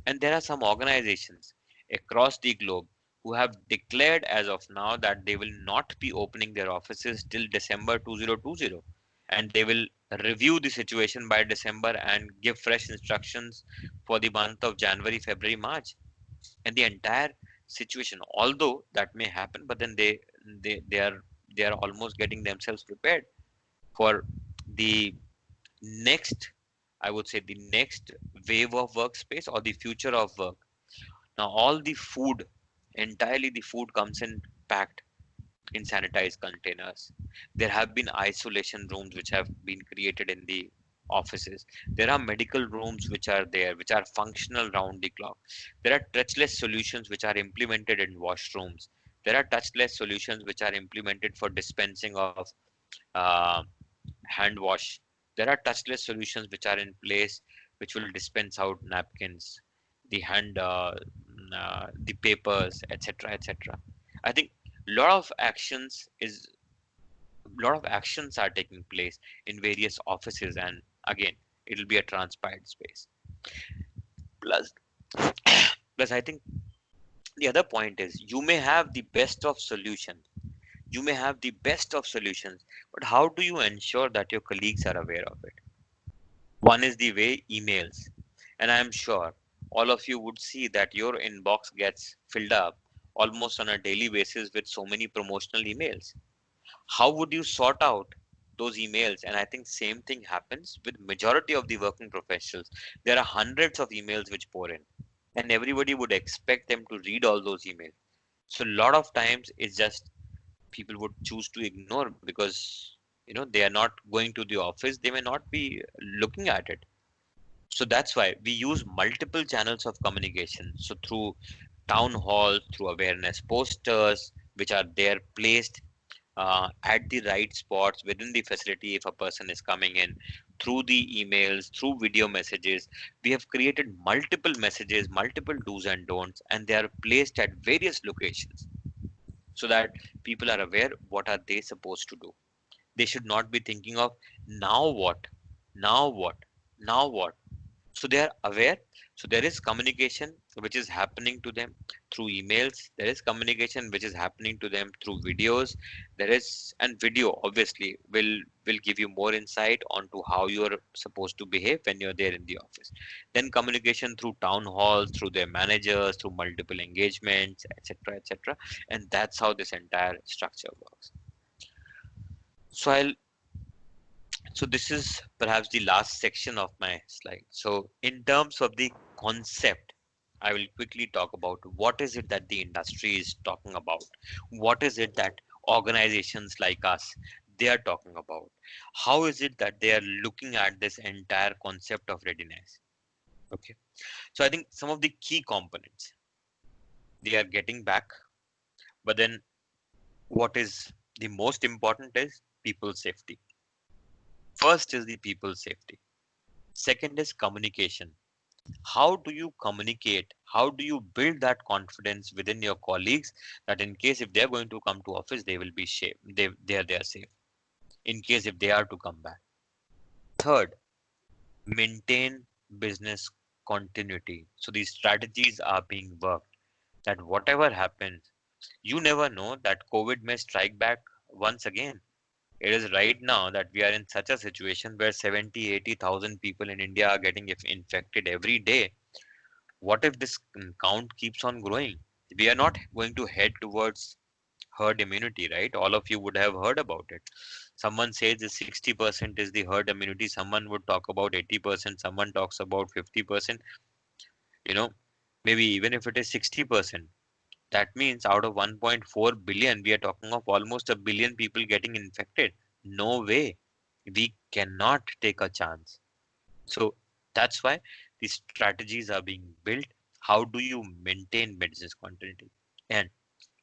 And there are some organizations across the globe who have declared as of now that they will not be opening their offices till December 2020. And they will review the situation by December and give fresh instructions for the month of January, February, March. And the entire situation, although that may happen, but then they are almost getting themselves prepared for the next, I would say, the next wave of workspace or the future of work. Now all the food, entirely the food comes in packed in sanitized containers. There have been isolation rooms which have been created in the offices. There are medical rooms which are there, which are functional round the clock. There are touchless solutions which are implemented in washrooms. There are touchless solutions which are implemented for dispensing of uh, hand wash. There are touchless solutions which are in place which will dispense out napkins, the the papers, etc., etc. I think lot of actions is lot of actions are taking place in various offices, and again, it'll be a transparent space. Plus, plus, I think the other point is, you may have the best of solutions. You may have the best of solutions, but how do you ensure that your colleagues are aware of it? One is the way emails, and I am sure all of you would see that your inbox gets filled up almost on a daily basis with so many promotional emails. How would you sort out those emails? And I think same thing happens with majority of the working professionals. There are hundreds of emails which pour in, and everybody would expect them to read all those emails. So a lot of times it's just people would choose to ignore, because they are not going to the office, they may not be looking at it. So that's why we use multiple channels of communication. So through town halls, through awareness posters which are there placed at the right spots within the facility if a person is coming in, through the emails, through video messages. We have created multiple messages, multiple do's and don'ts, and they are placed at various locations so that people are aware what are they supposed to do. They should not be thinking of now what, now what, now what. So they are aware. So there is communication which is happening to them through emails. There is communication which is happening to them through videos. There is, and video obviously will give you more insight onto how you are supposed to behave when you're there in the office. Then communication through town halls, through their managers, through multiple engagements, etc., etc. And that's how this entire structure works. So I'll So this is perhaps the last section of my slide. So in terms of the concept, I will quickly talk about what is it that the industry is talking about. What is it that organizations like us, they are talking about? How is it that they are looking at this entire concept of readiness? Okay. So I think some of the key components, they are getting back, but then what is the most important is people safety. First is the people safety. Second is communication. How do you communicate? How do you build that confidence within your colleagues that in case if they're going to come to office, they will be safe. They are safe. In case if they are to come back. Third, maintain business continuity. So these strategies are being worked that whatever happens, you never know that COVID may strike back once again. It is right now that we are in such a situation where 70, 80,000 people in India are getting infected every day. What if this count keeps on growing? We are not going to head towards herd immunity, right? All of you would have heard about it. Someone says the 60% is the herd immunity. Someone would talk about 80%. Someone talks about 50%. You know, maybe even if it is 60%, that means out of 1.4 billion, we are talking of almost a billion people getting infected. No way. We cannot take a chance. So that's why these strategies are being built. How do you maintain business continuity? And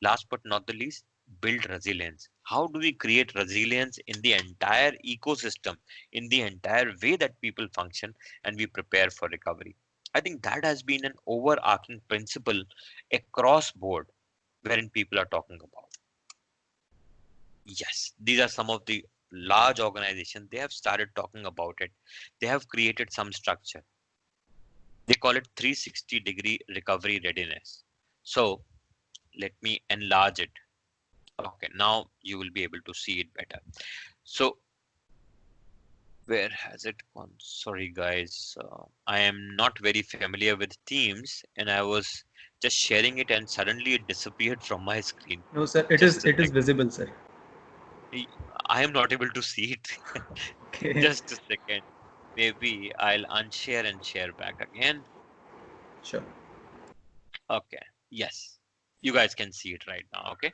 last but not the least, build resilience. How do we create resilience in the entire ecosystem, in the entire way that people function and we prepare for recovery? I think that has been an overarching principle across board wherein people are talking about. Yes, these are some of the large organizations. They have started talking about it. They have created some structure. They call it 360-degree recovery readiness. So let me enlarge it. Okay, now you will be able to see it better. So where has it gone? Sorry, guys. I am not very familiar with Teams and I was just sharing it and suddenly it disappeared from my screen. No, sir. It is Just a it is second. visible, sir. I am not able to see it. Okay. Just a second. Maybe I'll unshare and share back again. Sure. Okay. Yes. You guys can see it right now. Okay.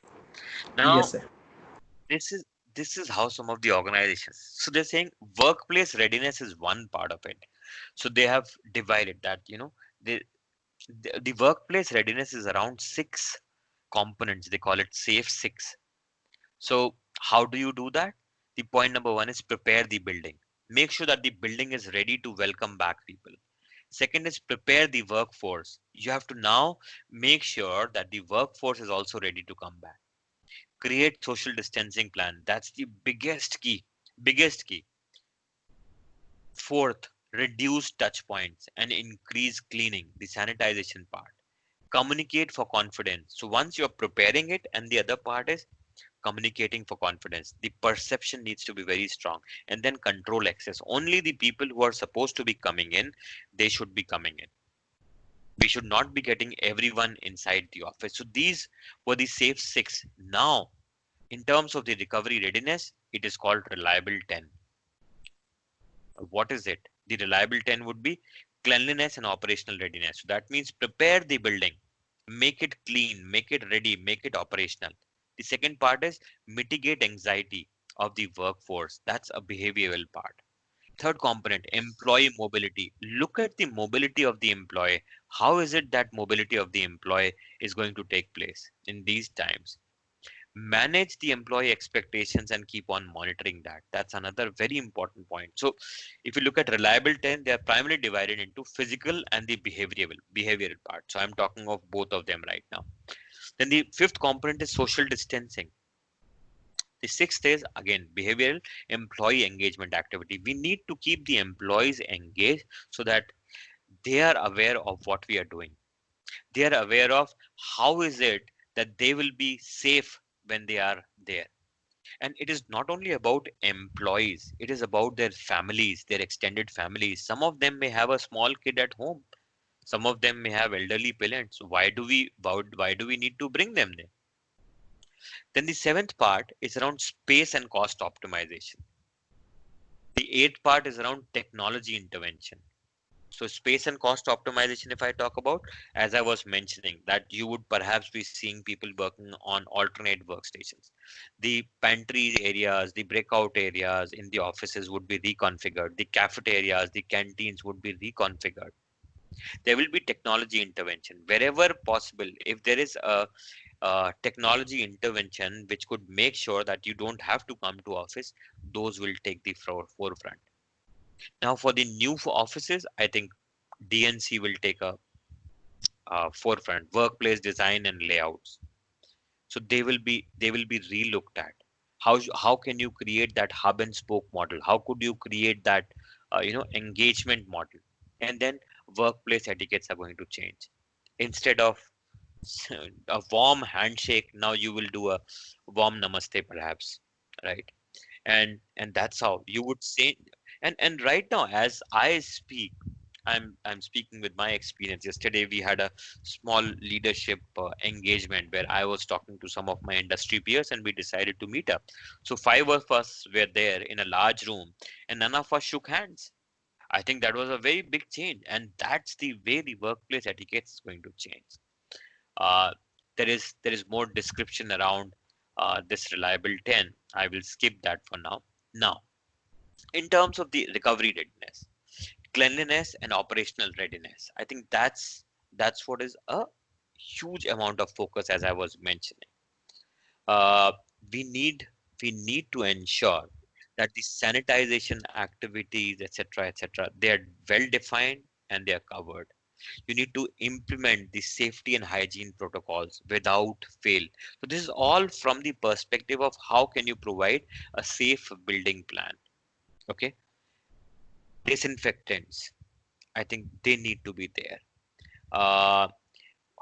Yes, Now, sir. this is this is how some of the organizations. So they're saying workplace readiness is one part of it. So they have divided that, the, the workplace readiness is around six components. They call it safe six. So how do you do that? The point number one is prepare the building. Make sure that the building is ready to welcome back people. Second is prepare the workforce. You have to now make sure that the workforce is also ready to come back. Create social distancing plan. That's the biggest key. Biggest key. Fourth, reduce touch points and increase cleaning, the sanitization part. Communicate for confidence. So once you're preparing it, and the other part is communicating for confidence. The perception needs to be very strong, and then control access. Only the people who are supposed to be coming in, they should be coming in. We should not be getting everyone inside the office. So these were the safe six. Now, in terms of the recovery readiness, it is called reliable 10. What is it? The reliable 10 would be cleanliness and operational readiness. So that means prepare the building, make it clean, make it ready, make it operational. The second part is mitigate anxiety of the workforce. That's a behavioral part. Third component, employee mobility. Look at the mobility of the employee. How is it that mobility of the employee is going to take place in these times? Manage the employee expectations and keep on monitoring that. That's another very important point. So if you look at reliable 10, they are primarily divided into physical and the behavioral part. So I'm talking of both of them right now. Then the fifth component is social distancing. The sixth is again behavioral employee engagement activity. We need to keep the employees engaged so that they are aware of what we are doing. They are aware of how is it that they will be safe when they are there. And it is not only about employees, it is about their families, their extended families. Some of them may have a small kid at home. Some of them may have elderly parents. Why do we need to bring them there? Then the seventh part is around space and cost optimization. The eighth part is around technology intervention. So space and cost optimization, if I talk about, as I was mentioning, that you would perhaps be seeing people working on alternate workstations. The pantry areas, the breakout areas in the offices would be reconfigured. The cafeterias, the canteens would be reconfigured. There will be technology intervention wherever possible. If there is a technology intervention which could make sure that you don't have to come to office, those will take the forefront. Now for the new offices, I think DNC will take forefront, workplace design and layouts. So they will be relooked at. How can you create that hub and spoke model? How could you create that engagement model? And then workplace etiquettes are going to change. Instead of a warm handshake, now you will do a warm namaste perhaps, right? And that's how you would say. And right now as I speak, I'm speaking with my experience. Yesterday we had a small leadership engagement where I was talking to some of my industry peers, and we decided to meet up. So five of us were there in a large room, and none of us shook hands. I think that was a very big change, and that's the way the workplace etiquette is going to change. uh, there is more description around this reliable 10. I will skip that for now. Now, in terms of the recovery readiness, cleanliness and operational readiness, I think that's what is a huge amount of focus, as I was mentioning. uh, we need we need to ensure that the sanitization activities, etc., they are well defined and they are covered. You need to implement the safety and hygiene protocols without fail. So this is all from the perspective of how can you provide a safe building plan. Okay, disinfectants, I think they need to be there. uh,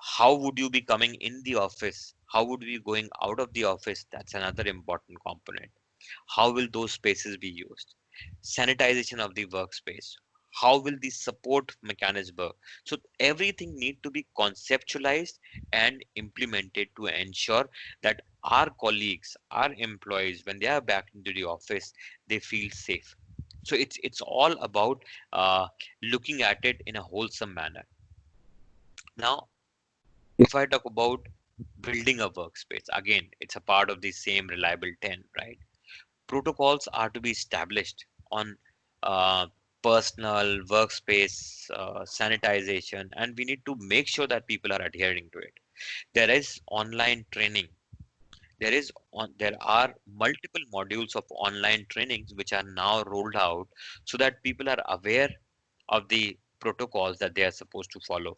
how would you be coming in the office? How would you be going out of the office? That's another important component. How will those spaces be used? Sanitization of the workspace. How will the support mechanism work? So everything need to be conceptualized and implemented to ensure that our colleagues, our employees, when they are back into the office, they feel safe. So it's all about uh, looking at it in a wholesome manner. Now, if I talk about building a workspace, again, it's a part of the same reliable 10, right? Protocols are to be established on uh, personal workspace sanitization, and we need to make sure that people are adhering to it. There is online training. There are multiple modules of online trainings which are now rolled out so that people are aware of the protocols that they are supposed to follow.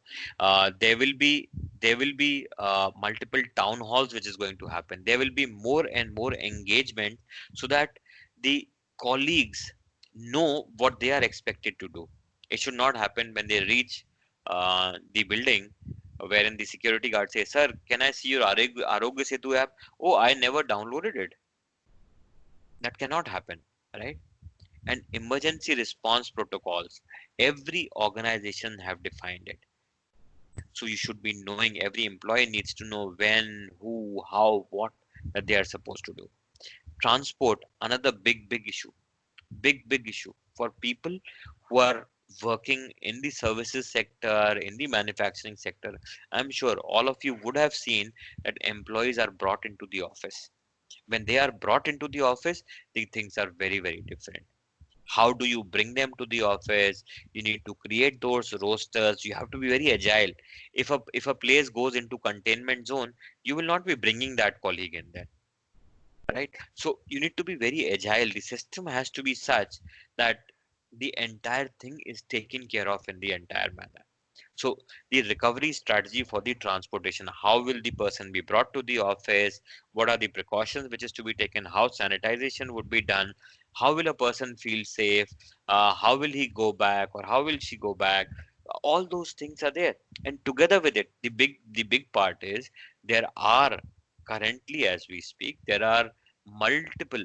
There will be multiple town halls which is going to happen. There will be more and more engagement so that the colleagues know what they are expected to do. It should not happen when they reach the building wherein the security guard says, "Sir, can I see your Arogya Setu app?" "Oh, I never downloaded it." That cannot happen, right? And emergency response protocols, every organization have defined it. So you should be knowing, every employee needs to know when, who, how, what that they are supposed to do. Transport, another big issue. Big issue for people who are working in the services sector, in the manufacturing sector. I'm sure all of you would have seen that employees are brought into the office. When they are brought into the office, the things are very different. How do you bring them to the office? You need to create those rosters. You have to be very agile. If a place goes into containment zone, you will not be bringing that colleague in there, right? So you need to be very agile. The system has to be such that the entire thing is taken care of in the entire manner. So the recovery strategy for the transportation, how will the person be brought to the office? What are the precautions which is to be taken? How sanitization would be done? How will a person feel safe? How will he go back, or how will she go back? All those things are there. And together with it, the big part is there are currently, as we speak, multiple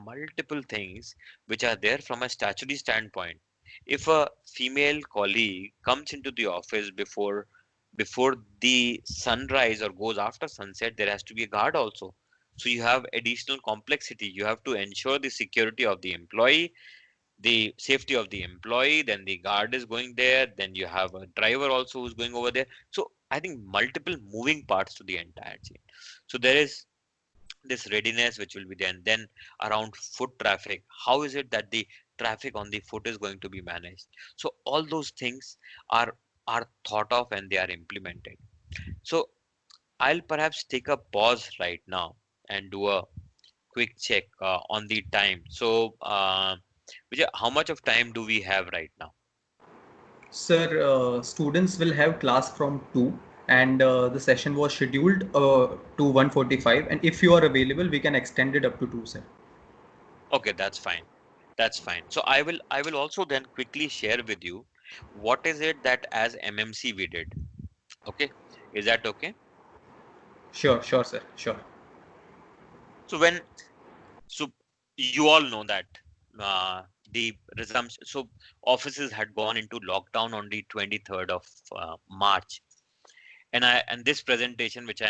multiple things which are there from a statutory standpoint. If a female colleague comes into the office before the sunrise or goes after sunset, there has to be a guard also. So you have additional complexity. You have to ensure the security of the employee, the safety of the employee, then the guard is going there, then you have a driver also who's going over there. So I think multiple moving parts to the entire chain. So there is this readiness which will be there. And then around foot traffic, how is it that the traffic on the foot is going to be managed? So all those things are thought of and they are implemented. So I'll perhaps take a pause right now and do a quick check on the time. So Vijay, how much of time do we have right now? Sir, students will have class from 2, and the session was scheduled to 1:45, and if you are available, we can extend it up to 2, sir. Okay, that's fine. That's fine. So I will also then quickly share with you what is it that as MMC we did. Okay, is that okay? Sure, sure, sir, sure. So when so you all know that uh, the resumption. So offices had gone into lockdown on the 23rd of March, and this presentation which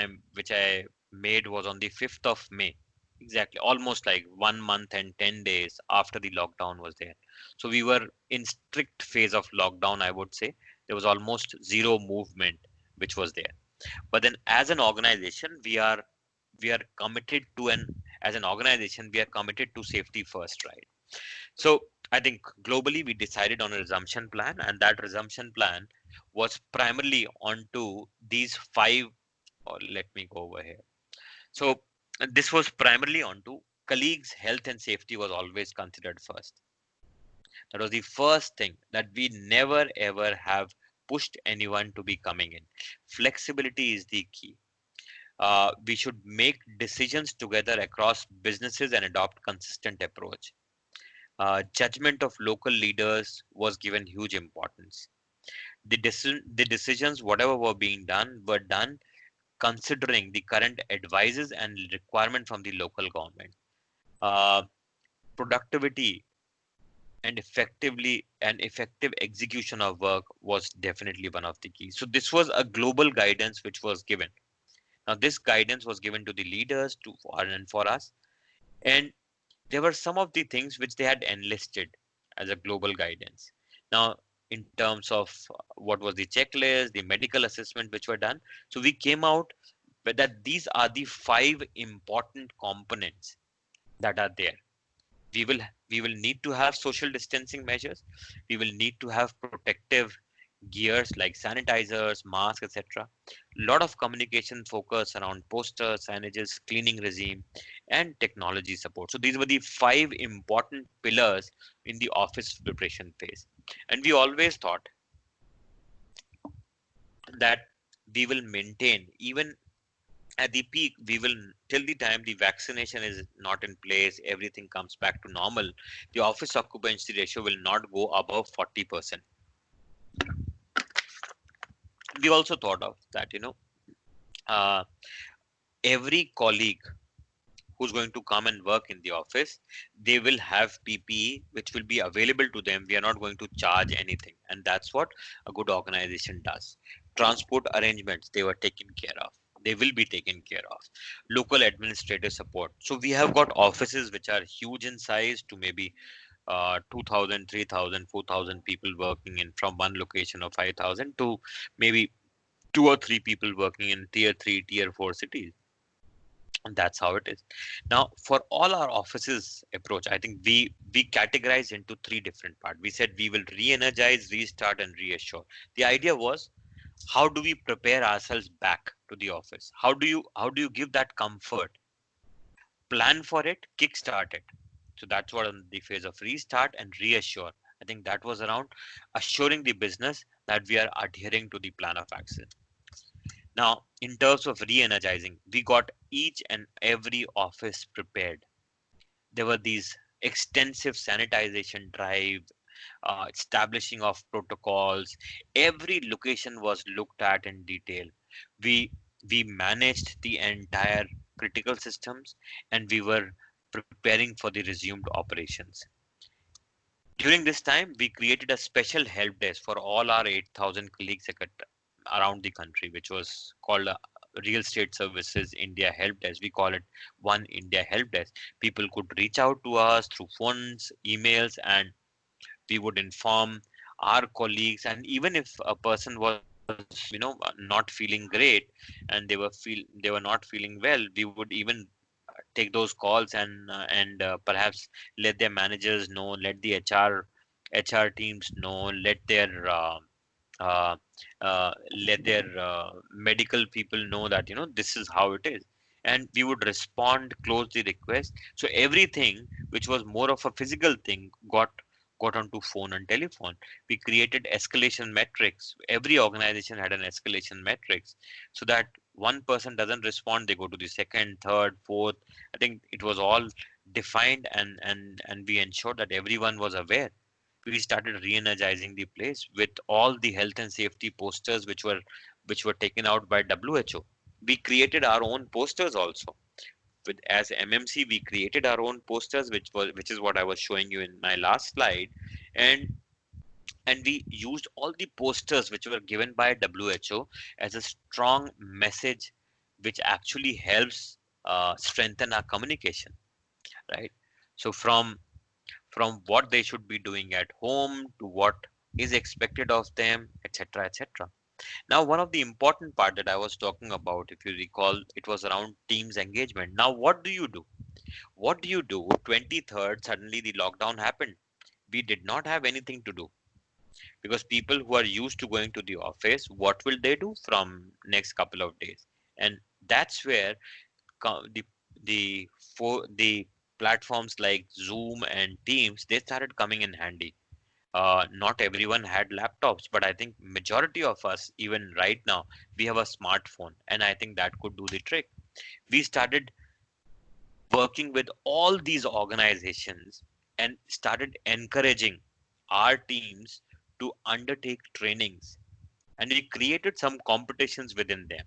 I made was on the 5th of May, exactly almost like 1 month and 10 days after the lockdown was there. So we were in strict phase of lockdown, I would say. There was almost zero movement which was there. But then as an organization we are committed to an as an organization we are committed to safety first, right? So I think globally we decided on a resumption plan, and that resumption plan was primarily onto these five. Or let me go over here. So this was primarily onto colleagues' health and safety was always considered first. That was the first thing that we never ever have pushed anyone to be coming in. Flexibility is the key. We should make decisions together across businesses and adopt consistent approach. Judgment of local leaders was given huge importance. The decisions, whatever were being done, were done considering the current advices and requirement from the local government. Uh, Productivity and effective execution of work was definitely one of the keys. So this was a global guidance which was given. Now this guidance was given to the leaders to and for us, and there were some of the things which they had enlisted as a global guidance. Now, in terms of what was the checklist, the medical assessment which were done, so we came out with that these are the five important components that are there. We will need to have social distancing measures. We will need to have protective gears like sanitizers, masks, etc. Lot of communication focus around posters, signages, cleaning regime, and technology support. So these were the five important pillars in the office preparation phase. And we always thought that we will maintain even at the peak, we will till the time the vaccination is not in place, everything comes back to normal, the office occupancy ratio will not go above 40%. We also thought of that, uh, every colleague who's going to come and work in the office, they will have PPE which will be available to them. We are not going to charge anything, and that's what a good organization does. Transport arrangements, they were taken care of. They will be taken care of. Local administrative support. So we have got offices which are huge in size to maybe 2,000, 3,000, 4,000 people working in from one location of 5,000 to maybe two or three people working in tier 3, tier 4 cities. And that's how it is. Now, for all our offices approach, I think we categorize into three different parts. We said we will re-energize, restart, and reassure. The idea was, how do we prepare ourselves back to the office? How do you give that comfort? Plan for it, kickstart it. So that's what on the phase of restart and reassure. I think that was around assuring the business that we are adhering to the plan of action. Now, in terms of re-energizing, we got each and every office prepared. There were these extensive sanitization drive, establishing of protocols. Every location was looked at in detail. We we managed the entire critical systems, and we were preparing for the resumed operations. During this time, we created a special help desk for all our 8,000 colleagues around the country, which was called Real Estate Services India Help Desk. We call it One India Help Desk. People could reach out to us through phones, emails, and we would inform our colleagues. And even if a person was, not feeling great, and they were not feeling well, we would even take those calls and perhaps let their managers know, let the HR teams know, uh, let their medical people know that this is how it is, and we would respond, close the request. So everything which was more of a physical thing got onto phone and telephone. We created escalation metrics. Every organization had an escalation metrics, so that one person doesn't respond, they go to the second, third, fourth. I think it was all defined, and we ensured that everyone was aware. We started re-energizing the place with all the health and safety posters which were taken out by WHO. We created our own posters also. With as MMC, we created our own posters, which is what I was showing you in my last slide, and we used all the posters which were given by WHO as a strong message, which actually helps strengthen our communication, right? So from what they should be doing at home to what is expected of them, etc., etc. Now, one of the important part that I was talking about, if you recall, it was around teams engagement. Now, what do you do? What do you do? 23rd, suddenly the lockdown happened. We did not have anything to do, because people who are used to going to the office, what will they do from next couple of days? And that's where the the platforms like Zoom and Teams, they started coming in handy. Not everyone had laptops, but I think majority of us, even right now, we have a smartphone, and I think that could do the trick. We started working with all these organizations and started encouraging our teams to undertake trainings, and we created some competitions within them.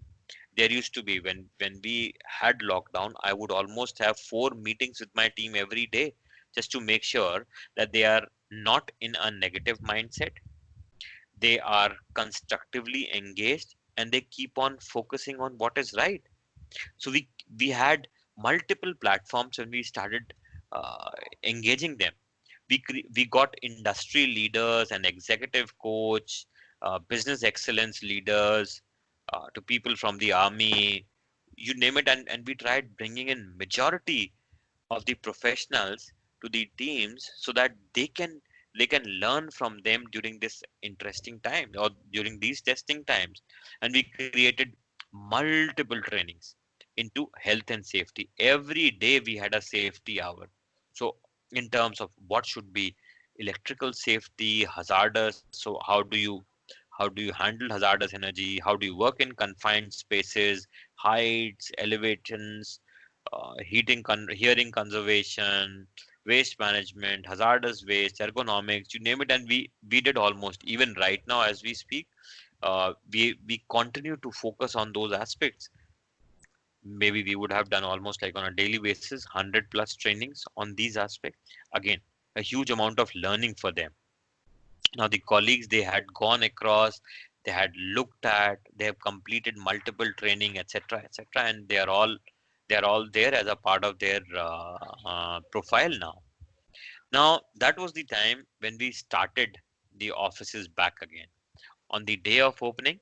There used to be, when we had lockdown, I would almost have 4 meetings with my team every day, just to make sure that they are not in a negative mindset, they are constructively engaged, and they keep on focusing on what is right. So we had multiple platforms when we started uh, engaging them. We got industry leaders and executive coach, business excellence leaders, to people from the army, you name it, and we tried bringing in majority of the professionals to the teams, so that they can learn from them during this interesting time, or during these testing times. And we created multiple trainings into health and safety. Every day we had a safety hour. So in terms of what should be electrical safety, hazardous, so how do you handle hazardous energy, how do you work in confined spaces, heights, elevations, hearing conservation, waste management, hazardous waste, ergonomics, you name it, and we did almost. Even right now, as we speak, we continue to focus on those aspects. Maybe we would have done almost like on a daily basis 100 plus trainings on these aspects. Again, a huge amount of learning for them. Now the colleagues, they had gone across, they had looked at, they have completed multiple training, etc., etc., and they are all there as a part of their profile now. Now that was the time when we started the offices back again. On the day of opening,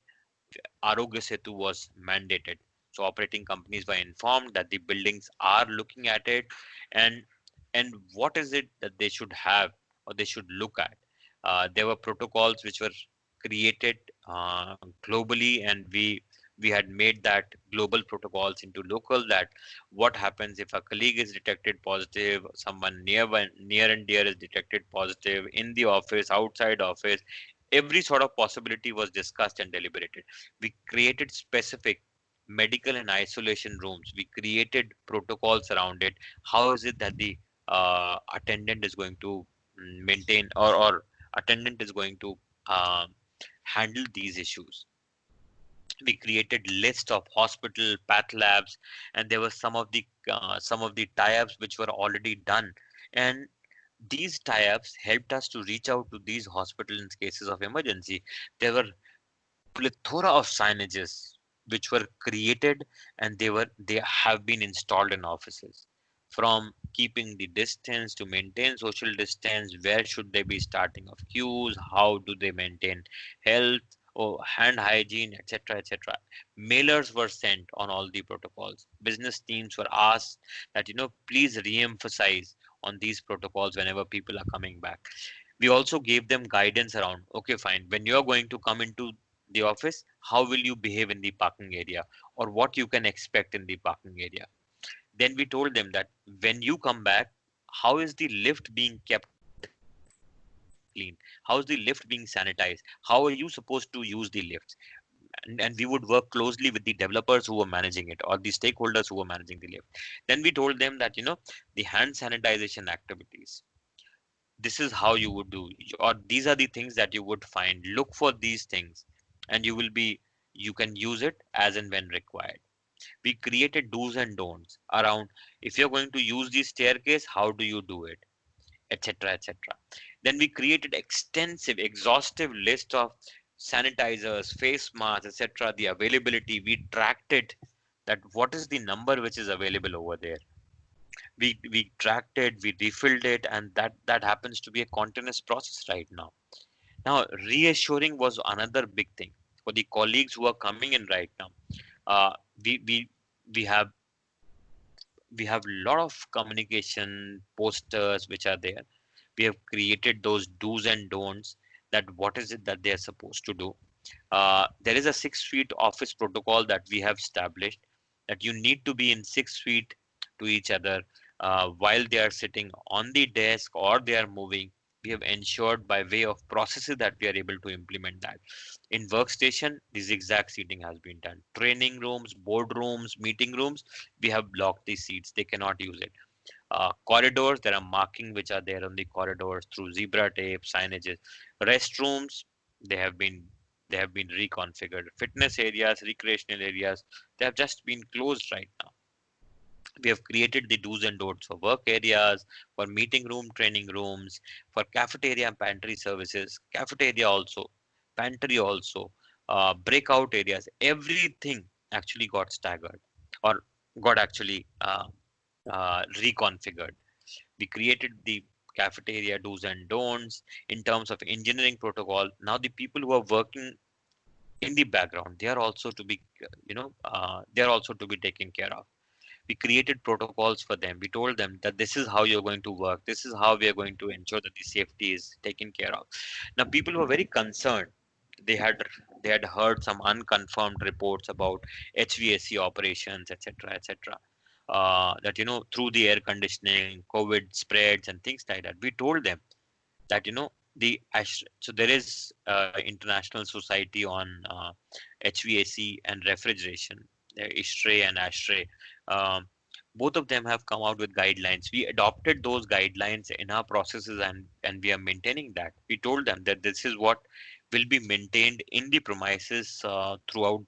Arogya Setu was mandated. So operating companies were informed that the buildings are looking at it, and what is it that they should have or they should look at. There were protocols which were created globally, and we had made that global protocols into local. That what happens if a colleague is detected positive, someone near and dear is detected positive in the office, outside office. Every sort of possibility was discussed and deliberated. We created specific medical and isolation rooms. We created protocols around it. How is it that the attendant is going to maintain, or attendant is going to um, handle these issues. We created list of hospital path labs, and there were some of the tie-ups which were already done, and these tie-ups helped us to reach out to these hospitals in cases of emergency. There were plethora of signages which were created, and they have been installed in offices, from keeping the distance to maintain social distance, where should they be starting of queues, how do they maintain health or hand hygiene, etc., etc. Mailers were sent on all the protocols. Business teams were asked that, please re-emphasize on these protocols whenever people are coming back. We also gave them guidance around, okay, fine, when you're going to come into the office, how will you behave in the parking area, or what you can expect in the parking area. Then we told them that when you come back, how is the lift being kept up? clean? How's the lift being sanitized? How are you supposed to use the lifts? And we would work closely with the developers who were managing it, or the stakeholders who were managing the lift. Then we told them that, the hand sanitization activities, this is how you would do, or these are the things that you would find. Look for these things, and you can use it as and when required. We created do's and don'ts around, if you're going to use the staircase, how do you do it, etc., etc. Then we created extensive, exhaustive list of sanitizers, face masks, etc. The availability, we tracked it, that what is the number which is available over there. We tracked it, we refilled it, and that happens to be a continuous process right now. Now, reassuring was another big thing for the colleagues who are coming in right now. Uh, we we we have we have a lot of communication posters which are there. We have created those do's and don'ts, that what is it that they are supposed to do. There is a 6 feet office protocol that we have established, that you need to be in 6 feet to each other while they are sitting on the desk or they are moving. We have ensured by way of processes that we are able to implement that. In workstation, this exact seating has been done. Training rooms, board rooms, meeting rooms, we have blocked these seats. They cannot use it. Corridors, there are marking which are there on the corridors through zebra tape, signages. Restrooms, they have been they have been reconfigured. Fitness areas, recreational areas, they have just been closed right now. We have created the do's and don'ts for work areas, for meeting room, training rooms, for cafeteria and pantry services, cafeteria also, pantry also, breakout areas. Everything actually got staggered, or got actually reconfigured. We created the cafeteria do's and don'ts in terms of engineering protocol. Now the people who are working in the background, they are also to be, they are also to be taken care of. We created protocols for them. We told them that this is how you're going to work. This is how we are going to ensure that the safety is taken care of. Now people were very concerned. They had they had heard some unconfirmed reports about HVAC operations, etc., etc. That, through the air conditioning, COVID spreads and things like that. We told them that, so there is International Society on HVAC and refrigeration, ISHRAE and ASHRAE. Um, Both of them have come out with guidelines. We adopted those guidelines in our processes, and we are maintaining that. We told them that this is what will be maintained in the premises throughout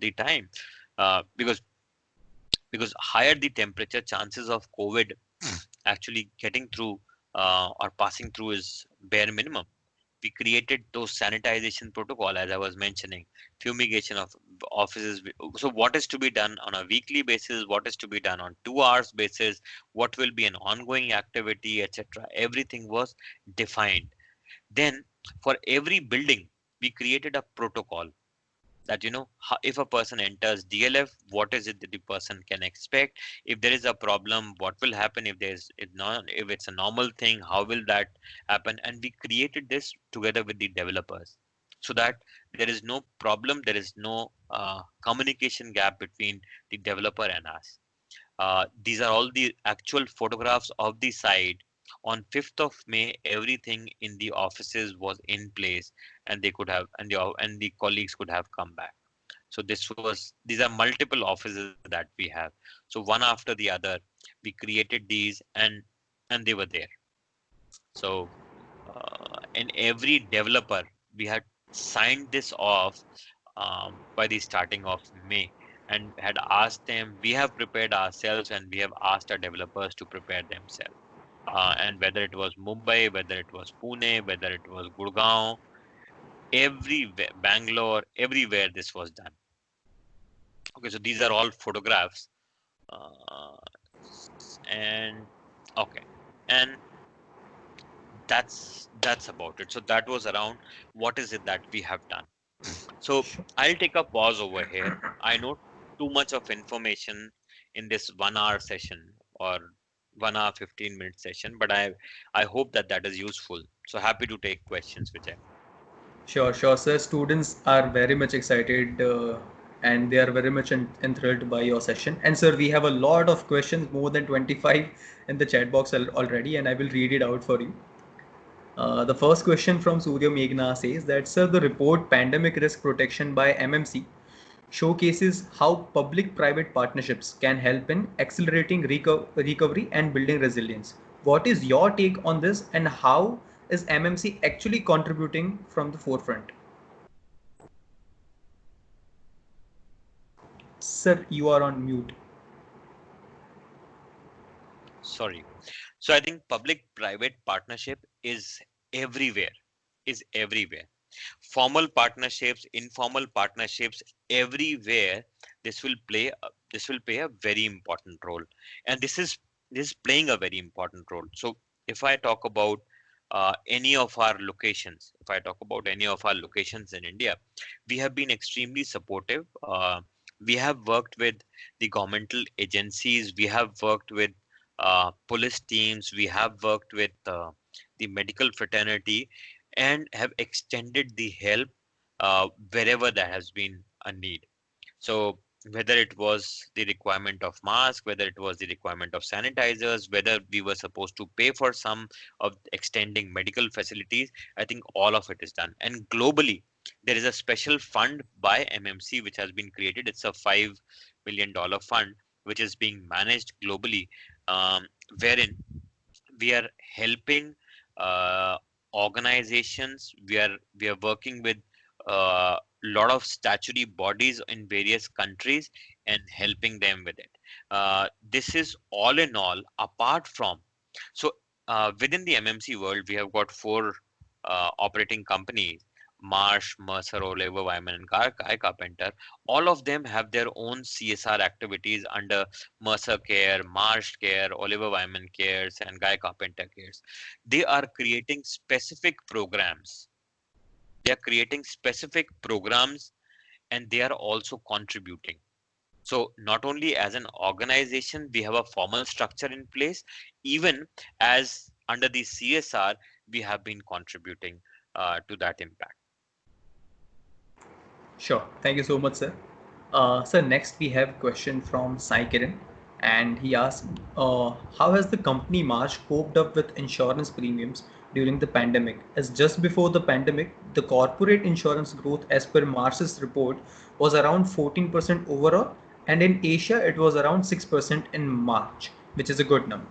the time, because higher the temperature, chances of COVID actually getting through or passing through is bare minimum. We created those sanitization protocol, as I was mentioning, fumigation of offices. So what is to be done on a weekly basis, what is to be done on 2 hours basis, what will be an ongoing activity, etc. Everything was defined. Then for every building, we created a protocol that, if a person enters DLF, what is it that the person can expect? If there is a problem, what will happen? If it's a normal thing, how will that happen? And we created this together with the developers, so that there is no problem, there is no communication gap between the developer and us. These are all the actual photographs of the site. On 5th of May, everything in the offices was in place, and they could have, and the colleagues could have come back. So these are multiple offices that we have. So one after the other, we created these, and they were there. So in every developer, we had signed this off by the starting of May, and had asked them. We have prepared ourselves, and we have asked our developers to prepare themselves. And whether it was Mumbai, whether it was Pune, whether it was Gurgaon, everywhere, Bangalore, everywhere this was done. Okay, so these are all photographs, uh, and okay, and that's about it. So that was around what is it that we have done. So Sure. I'll take a pause over here. I know too much of information in this 1 hour session, or 1 hour 15-minute session, but I hope that that is useful. So happy to take questions, Vijay. Sure, sure, sir. Students are very much excited and they are very much enthralled by your session. And sir, we have a lot of questions, more than 25 in the chat box already, and I will read it out for you. The first question from Surya Meghna says that, sir, the report Pandemic Risk Protection by MMC showcases how public private partnerships can help in accelerating recovery and building resilience. What is your take on this, and how is MMC actually contributing from the forefront? Sir, you are on mute. Sorry. So I think public-private partnership everywhere, is everywhere. Formal partnerships, informal partnerships, everywhere. This will play a very important role, and this is playing a very important role. So if I talk about any of our locations, if I talk about any of our locations in India, we have been extremely supportive. We have worked with the governmental agencies. We have worked with police teams. We have worked with the medical fraternity, and have extended the help wherever there has been a need. So whether it was the requirement of mask, whether it was the requirement of sanitizers, whether we were supposed to pay for some of extending medical facilities, I think all of it is done. And globally, there is a special fund by MMC which has been created. It's a $5 million fund which is being managed globally, um, wherein we are helping uh, organizations. We are working with a lot of statutory bodies in various countries and helping them with it. This is all in all, apart from, so within the MMC world, we have got four operating companies: Marsh, Mercer, Oliver Wyman, and Guy Carpenter. All of them have their own CSR activities under Mercer Care, Marsh Care, Oliver Wyman Cares, and Guy Carpenter Cares. They are creating specific programs. They are creating specific programs, and they are also contributing. So not only as an organization, we have a formal structure in place, even as under the CSR, we have been contributing to that impact. Sure. Thank you so much, sir. Sir, next we have a question from Sai Kiran, and he asks, how has the company March coped up with insurance premiums during the pandemic? As just before the pandemic, the corporate insurance growth, as per March's report, was around 14% overall, and in Asia, it was around 6% in March, which is a good number.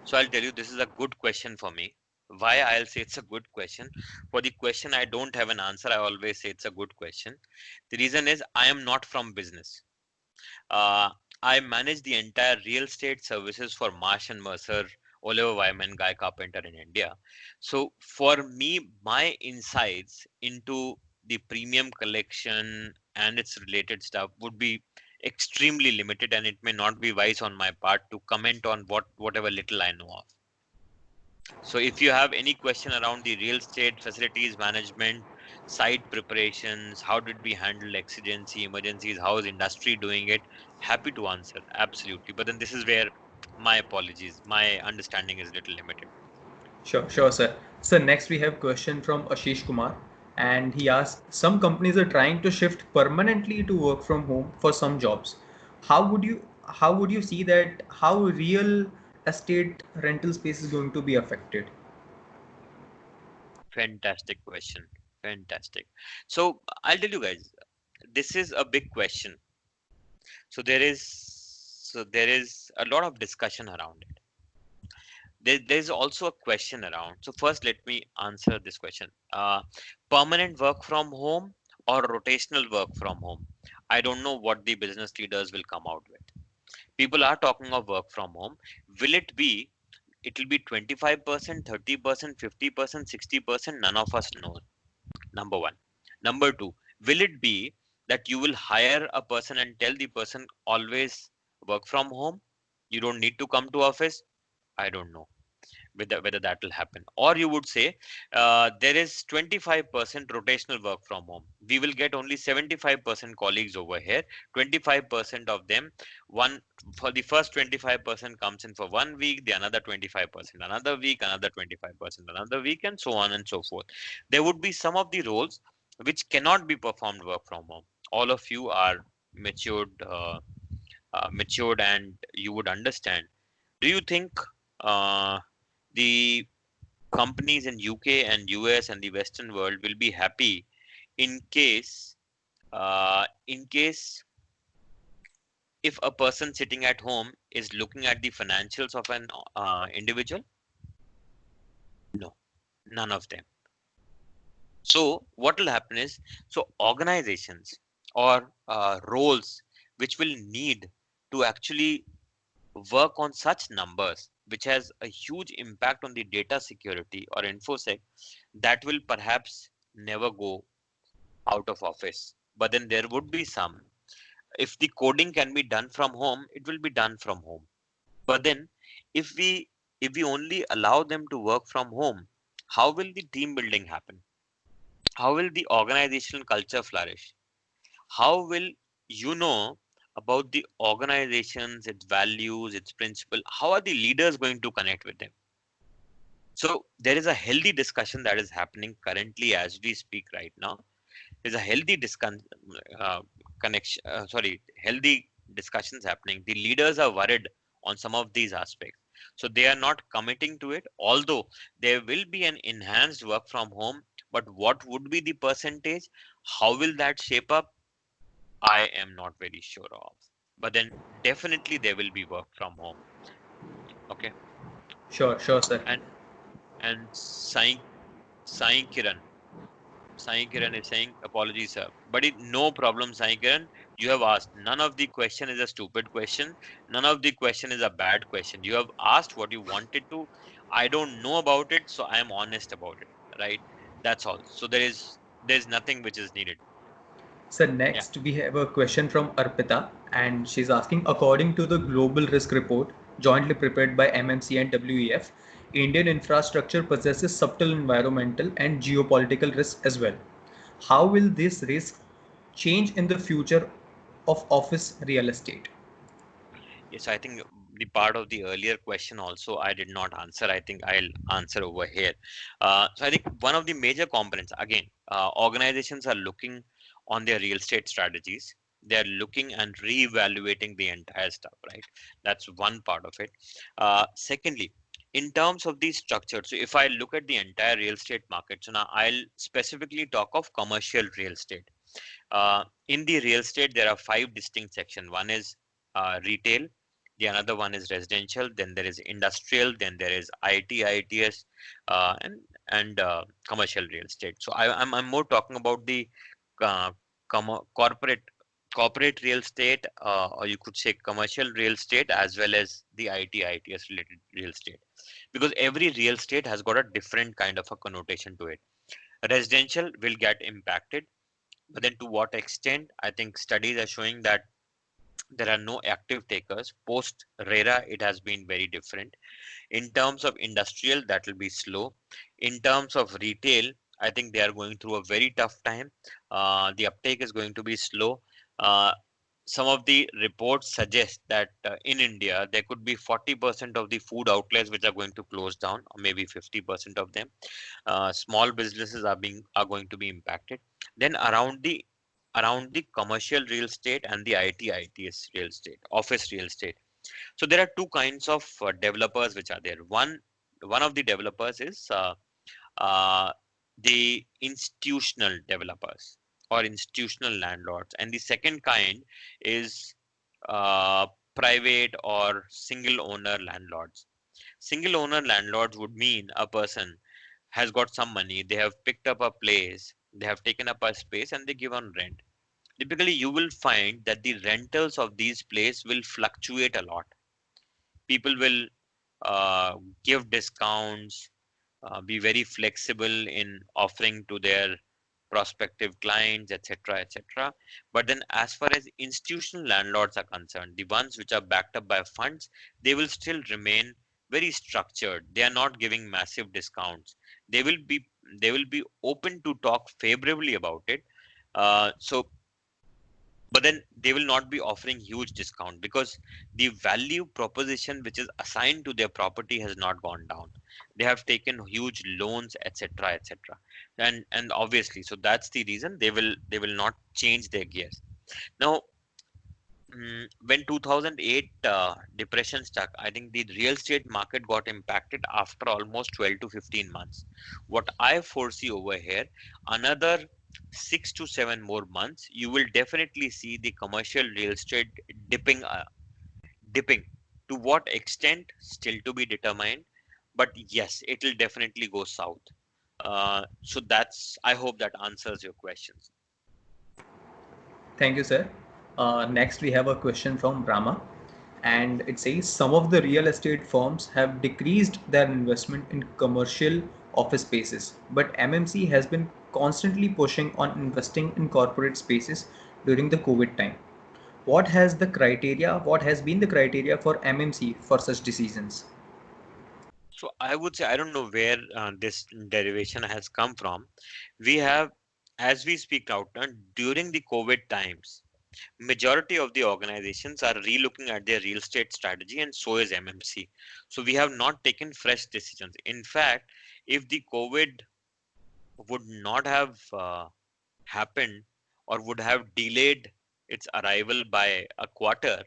So I'll tell you, this is a good question for me. Why I'll say it's a good question? For the question I don't have an answer, I always say it's a good question. The reason is I am not from business. Uh, I manage the entire real estate services for Marsh and Mercer, Oliver Wyman, Guy Carpenter in India. So for me, my insights into the premium collection and its related stuff would be extremely limited, and it may not be wise on my part to comment on whatever little I know of. So if you have any question around the real estate facilities management, site preparations, how did we handle exigency, emergencies, how is industry doing it? Happy to answer, absolutely. But then this is where my apologies, my understanding is a little limited. Sure, sure, sir. So next we have question from Ashish Kumar, and he asks, some companies are trying to shift permanently to work from home for some jobs. How would you see that? How real estate rental space is going to be affected? Fantastic question. Fantastic. So I'll tell you guys, this is a big question. So there is a lot of discussion around it. There's also a question around. So first, let me answer this question. Permanent work from home or rotational work from home? I don't know what the business leaders will come out with. People are talking of work from home. Will it be? It will be 25%, 30%, 50%, 60%. None of us know. Number one. Number two, will it be that you will hire a person and tell the person always work from home? You don't need to come to office? I don't know whether that will happen. Or you would say there is 25% rotational work from home. We will get only 75% colleagues over here. 25% of them, one for the first 25% comes in for 1 week, the another 25% another week, another 25% another week, and so on and so forth. There would be some of the roles which cannot be performed work from home. All of you are matured, and you would understand. Do you think uh, the companies in UK and US and the Western world will be happy in case in case if a person sitting at home is looking at the financials of an individual? No, none of them. So what will happen is, so organizations or roles which will need to actually work on such numbers, which has a huge impact on the data security or infosec, that will perhaps never go out of office. But then there would be some. If the coding can be done from home, it will be done from home. But then if we only allow them to work from home, how will the team building happen? How will the organizational culture flourish? How will you know about the organizations, its values, its principle? How are the leaders going to connect with them? So there is a healthy discussion that is happening currently as we speak right now. There's a healthy connection. Healthy discussions happening. The leaders are worried on some of these aspects, so they are not committing to it. Although there will be an enhanced work from home, but what would be the percentage? How will that shape up? I am not very sure of. But then definitely there will be work from home. Okay. Sure, sure, sir. And Sai Kiran. Sai Kiran is saying, apologies, sir. But no problem, Sai Kiran. You have asked. None of the question is a stupid question. None of the question is a bad question. You have asked what you wanted to. I don't know about it, so I am honest about it. Right? That's all. So there's nothing which is needed. So Yeah. next we have a question from Arpita, and she's asking, according to the Global Risk Report jointly prepared by MMC and WEF, Indian infrastructure possesses subtle environmental and geopolitical risks as well. How will this risk change in the future of office real estate? Yes, I think the part of the earlier question also I did not answer. I think I'll answer over here. So I think one of the major components, again, organizations are looking on their real estate strategies. They're looking and reevaluating the entire stuff, right? That's one part of it. Secondly, in terms of the structure, so if I look at the entire real estate market, so now I'll specifically talk of commercial real estate. In the real estate, there are five distinct sections. One is retail, the another one is residential, then there is industrial, then there is IT, ITS, and commercial real estate. So I'm more talking about the uh, corporate real estate, or you could say commercial real estate, as well as the IT, ITS related real estate, because every real estate has got a different kind of a connotation to it. Residential will get impacted, but then to what extent? I think studies are showing that there are no active takers. Post RERA, it has been very different. In terms of industrial, that will be slow. In terms of retail, I think they are going through a very tough time. The uptake is going to be slow. Uh, some of the reports suggest that in India, there could be 40% of the food outlets which are going to close down, or maybe 50% of them. Small businesses are going to be impacted. Then around the commercial real estate and the IT, ITS real estate, office real estate. So there are two kinds of developers which are there. One of the developers is uh, the institutional developers or institutional landlords, and the second kind is uh, private or single owner landlords. Single owner landlords would mean a person has got some money, they have picked up a place, they have taken up a space, and they give on rent. Typically, you will find that the rentals of these places will fluctuate a lot. People will uh, give discounts, be very flexible in offering to their prospective clients, etc., etc. But then, as far as institutional landlords are concerned, the ones which are backed up by funds, they will still remain very structured. They are not giving massive discounts. They will be they will be open to talk favorably about it. So but then they will not be offering huge discount because the value proposition which is assigned to their property has not gone down. They have taken huge loans, etc., etc. And obviously, so that's the reason they will not change their gears. Now When 2008 depression struck, I think the real estate market got impacted after almost 12 to 15 months. What I foresee over here, another 6 to 7 more months, you will definitely see the commercial real estate dipping, dipping. To what extent, still to be determined. But yes, it will definitely go south. So that's. I hope that answers your questions. Thank you, sir. Next, we have a question from Brahma, and it says some of the real estate firms have decreased their investment in commercial office spaces, but MMC has been constantly pushing on investing in corporate spaces during the COVID time. What has the criteria? What has been the criteria for MMC for such decisions? So I would say I don't know where this derivation has come from. We have, as we speak out during the COVID times, majority of the organizations are relooking at their real estate strategy, and so is MMC. So we have not taken fresh decisions. In fact, if the COVID would not have happened or would have delayed its arrival by a quarter,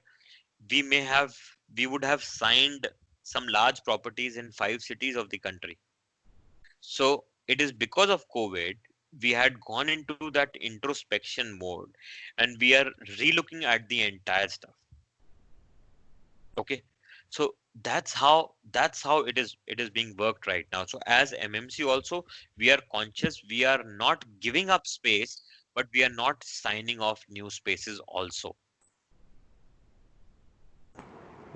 we may have we would have signed some large properties in 5 cities of the country. So it is because of COVID, we had gone into that introspection mode and we are relooking at the entire stuff. Okay. So that's how it is being worked right now. So as MMC also, we are conscious, we are not giving up space, but we are not signing off new spaces also.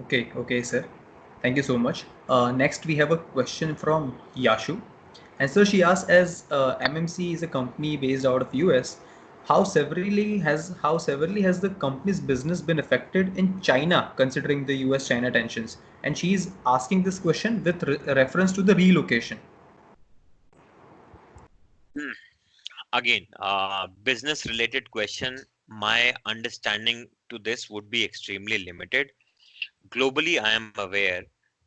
Okay, okay, sir. Thank you so much. Next, we have a question from Yashu. And so she asks, as MMC is a company based out of US, how severely has the company's business been affected in China, considering the US-China tensions? And she's asking this question with reference to the relocation. Hmm. Again, business related question. My understanding to this would be extremely limited. Globally, I am aware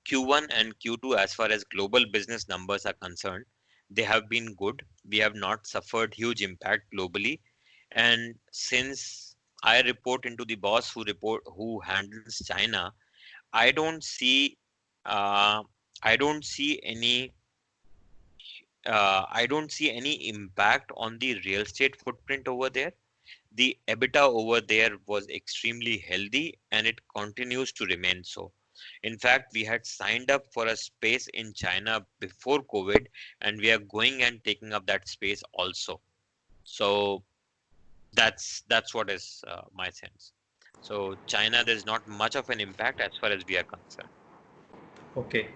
Q1 and Q2, as far as global business numbers are concerned, they have been good. We have not suffered huge impact globally. And since I report into the boss who handles China, I don't see uh, I don't see any I don't see any impact on the real estate footprint over there. The EBITDA over there was extremely healthy and it continues to remain so. In fact, we had signed up for a space in China before COVID, and we are going and taking up that space also. So that's what is my sense. So China, there's not much of an impact as far as we are concerned. Okay.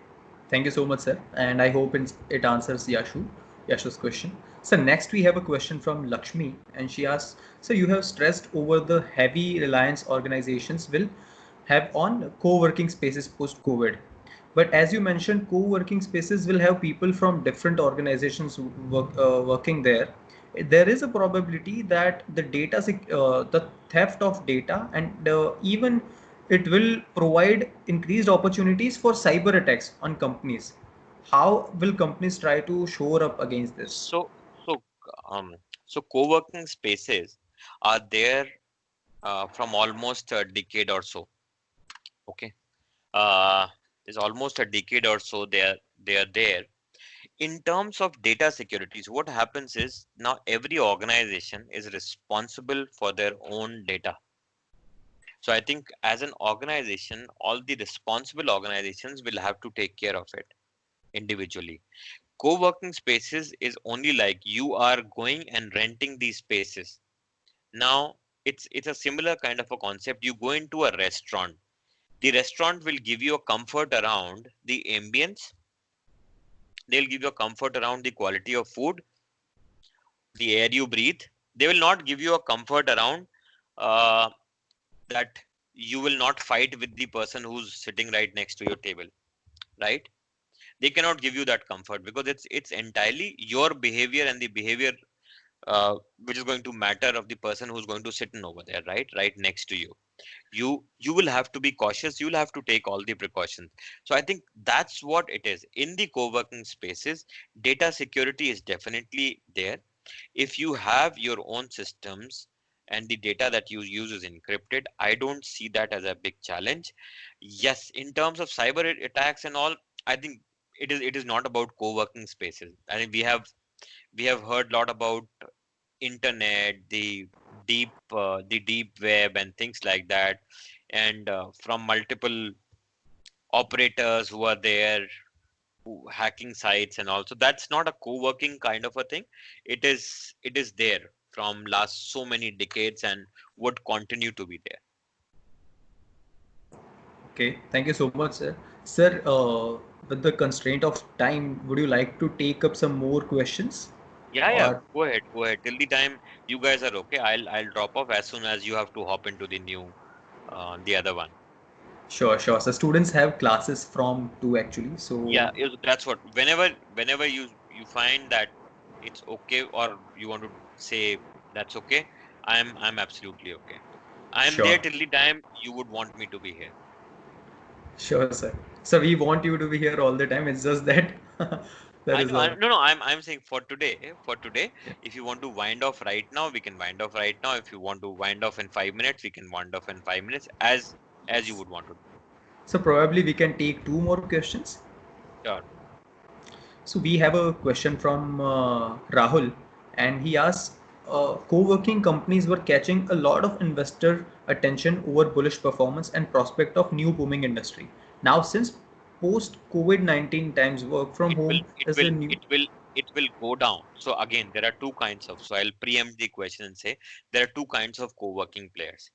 Thank you so much, sir. And I hope it answers Yashu's question. So next we have a question from Lakshmi, and she asks, so you have stressed over the heavy reliance organizations will have on co-working spaces post-COVID. But as you mentioned, co-working spaces will have people from different organizations working there. There is a probability that the theft of data, and even it will provide increased opportunities for cyber attacks on companies. How will companies try to shore up against this? So so um so co-working spaces are there from almost a decade or so. Okay. uh, there's almost a decade or so they are there. In terms of data securities, what happens is now every organization is responsible for their own data. So I think as an organization, all the responsible organizations will have to take care of it individually. Co-working spaces is only like you are going and renting these spaces. Now it's a similar kind of a concept. You go into a restaurant. The restaurant will give you a comfort around the ambience. They'll give you a comfort around the quality of food, the air you breathe. They will not give you a comfort around uh, that you will not fight with the person who's sitting right next to your table, right? They cannot give you that comfort because it's entirely your behavior and the behavior which is going to matter of the person who's going to sit in over there, right next to you. You will have to be cautious, you'll have to take all the precautions. So I think that's what it is in the co-working spaces. Data security is definitely there. If you have your own systems, and the data that you use is encrypted, I don't see that as a big challenge. Yes, in terms of cyber attacks and all, I think it is not about co-working spaces. I think we have heard a lot about internet, the deep web and things like that, and from multiple operators who are there hacking sites and also that's not a co-working kind of a thing. It is there from last so many decades and would continue to be there. Okay, thank you so much, sir. Sir, with the constraint of time, would you like to take up some more questions? Yeah, Or go ahead till the time you guys are okay. I'll drop off as soon as you have to hop into the new the other one. sure, sure. So students have classes from 2 actually. So Yeah, that's what whenever you find that it's okay or you want to say that's okay, I'm absolutely okay. I'm there sure, till the time you would want me to be here. sure, sir. So we want you to be here all the time. It's just that there I is know, a no, I'm saying for today, if you want to wind off right now, we can wind off right now. If you want to wind off in 5 minutes, we can wind off in 5 minutes as you would want to do. so probably we can take two more questions. Sure. So we have a question from Rahul, and he asks, co-working companies were catching a lot of investor attention over bullish performance and prospect of new booming industry. Now, since post COVID-19 times, work from It will, home it is will, a new. it will, it will go down. So again, there are two kinds of, so I'll preempt the question and say there are two kinds of co-working players.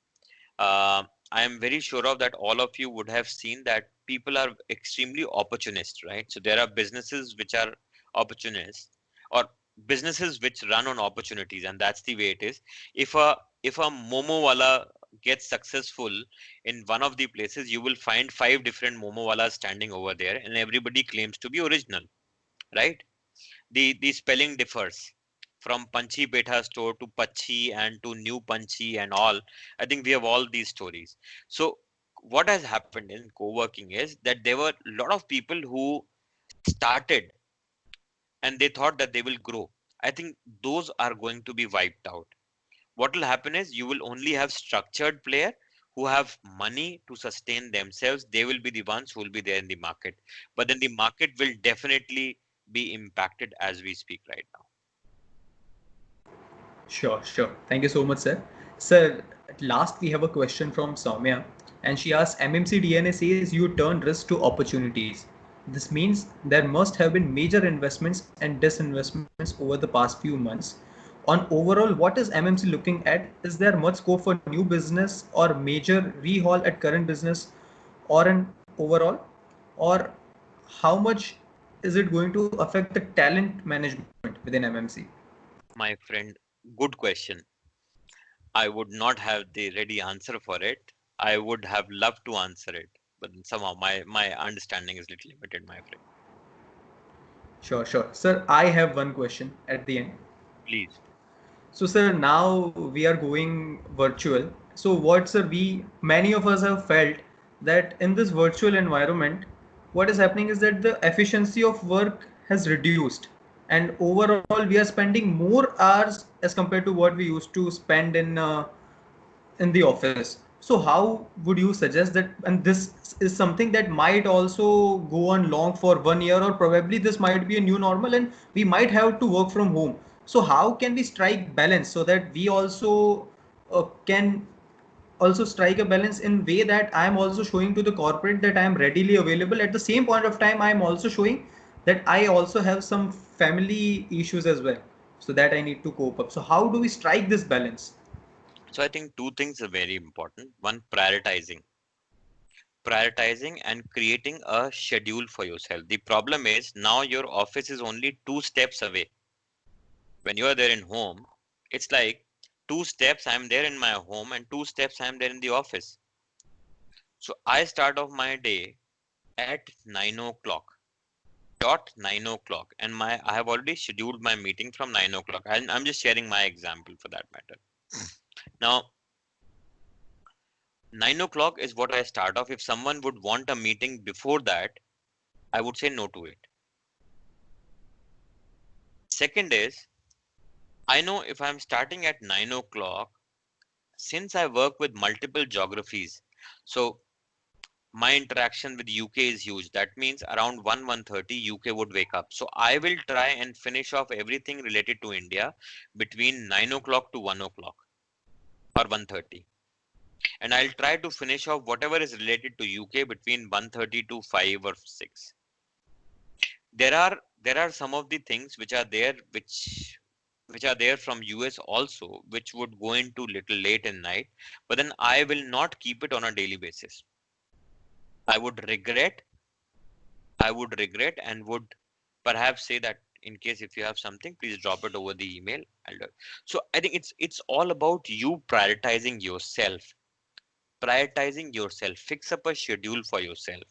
I am very sure of that all of you would have seen that people are extremely opportunist, right? So there are businesses which are opportunists or businesses which run on opportunities, and that's the way it is. If a momo wala gets successful in one of the places, you will find five different momo walas standing over there, and everybody claims to be original, right? The spelling differs from Panchi Petha store to Pachi and to New Panchi and all. I think we have all these stories. So what has happened in co-working is that there were a lot of people who started and they thought that they will grow. I think those are going to be wiped out. What will happen is you will only have structured player who have money to sustain themselves. They will be the ones who will be there in the market. But then the market will definitely be impacted as we speak right now. Sure, sure. Thank you so much, sir. Sir, at last we have a question from Soumya, and she asks, MMC DNA says you turn risk to opportunities. This means there must have been major investments and disinvestments over the past few months. On overall, what is MMC looking at? Is there much scope for new business or major rehaul at current business or an overall? Or how much is it going to affect the talent management within MMC? My friend, good question. I would not have the ready answer for it. I would have loved to answer it, but somehow my understanding is little limited, my friend. Sure, sure. Sir, I have one question at the end. Please. So, sir, now we are going virtual. So, what, sir, many of us have felt that in this virtual environment, what is happening is that the efficiency of work has reduced, and overall, we are spending more hours as compared to what we used to spend in the office. So how would you suggest that, and this is something that might also go on long for 1 year, or probably this might be a new normal and we might have to work from home. So how can we strike balance so that we also can also strike a balance in way that I am also showing to the corporate that I am readily available. At the same point of time, I am also showing that I also have some family issues as well, so that I need to cope up. So how do we strike this balance? So I think two things are very important. One, prioritizing and creating a schedule for yourself. The problem is now your office is only two steps away. When you are there in home, it's like two steps I'm there in my home and two steps I'm there in the office. So I start off my day at 9 o'clock, dot 9 o'clock, and my I have already scheduled my meeting from 9 o'clock. I'm just sharing my example for that matter. Now 9 o'clock is what I start off. If someone would want a meeting before that, I would say no to it. Second is, I know if I'm starting at 9 o'clock, since I work with multiple geographies, so my interaction with UK is huge. That means around 1:30 UK would wake up. So I will try and finish off everything related to India between 9 o'clock to 1 o'clock or 1:30. And I'll try to finish off whatever is related to UK between 1:30 to 5 or 6. There are some of the things which are there which are there from US also, which would go into little late in night, but then I will not keep it on a daily basis. I would regret, and would perhaps say that in case if you have something, please drop it over the email. I'll do it. So I think it's all about you prioritizing yourself. Prioritizing yourself. Fix up a schedule for yourself.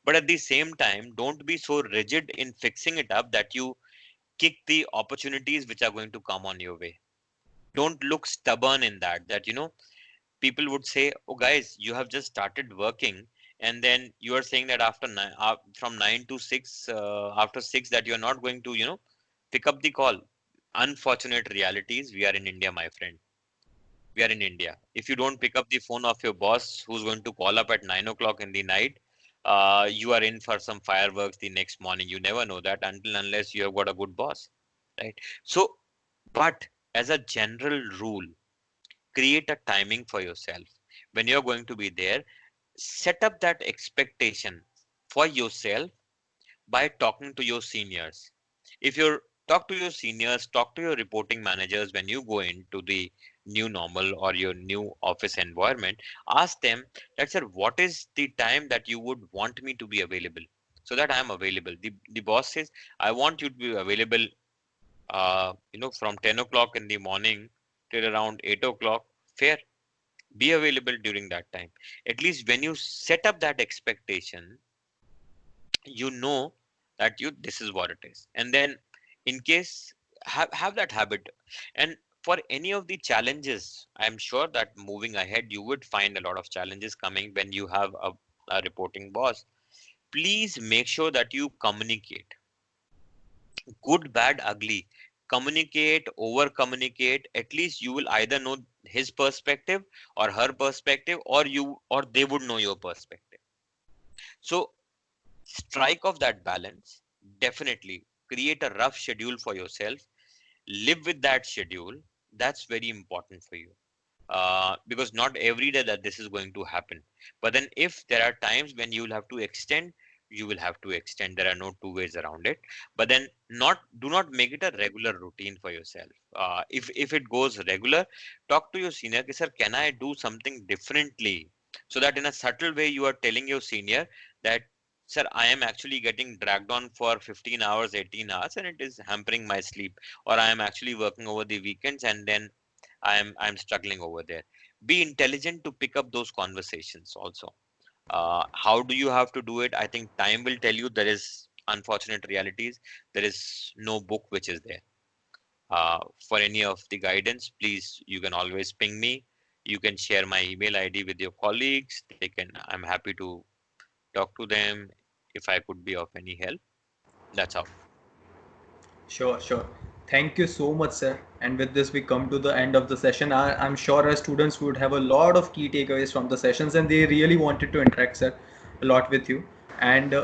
But at the same time, don't be so rigid in fixing it up that you kick the opportunities which are going to come on your way. Don't look stubborn in that people would say, oh guys, you have just started working, and then you are saying that after from 9 to 6, after 6, that you're not going to pick up the call. Unfortunate realities. We are in India, my friend. We are in India. If you don't pick up the phone of your boss who's going to call up at 9 o'clock in the night, you are in for some fireworks the next morning. You never know that until unless you have got a good boss, right? So, but as a general rule, create a timing for yourself. When you're going to be there, set up that expectation for yourself by talking to your seniors. If you talk to your seniors, talk to your reporting managers when you go into the new normal or your new office environment, ask them that, sir, what is the time that you would want me to be available so that I am available. The boss says, I want you to be available from 10 o'clock in the morning till around 8 o'clock. Fair. Be available during that time. At least when you set up that expectation, you know that you this is what it is. And then in case, have that habit. And for any of the challenges, I'm sure that moving ahead you would find a lot of challenges coming when you have a reporting boss. Please make sure that you communicate. Good, bad, ugly. Communicate, over communicate. At least you will either know his perspective or her perspective, or they would know your perspective. So strike off that balance. Definitely create a rough schedule for yourself. Live with that schedule. That's very important for you. Because not every day that this is going to happen. But then if there are times when you will have to extend, you will have to extend. There are no two ways around it. But then do not make it a regular routine for yourself. If it goes regular, talk to your senior. Sir, can I do something differently? So that in a subtle way you are telling your senior that, sir, I am actually getting dragged on for 15 hours, 18 hours, and it is hampering my sleep. Or I am actually working over the weekends, and then I'm struggling over there. Be intelligent to pick up those conversations also. How do you have to do it? I think time will tell you. There is unfortunate realities. There is no book which is there. For any of the guidance, please, you can always ping me. You can share my email ID with your colleagues. I'm happy to talk to them if I could be of any help. That's how. Sure, sure. Thank you so much, sir. And with this, we come to the end of the session. I'm sure our students would have a lot of key takeaways from the sessions, and they really wanted to interact, sir, a lot with you. And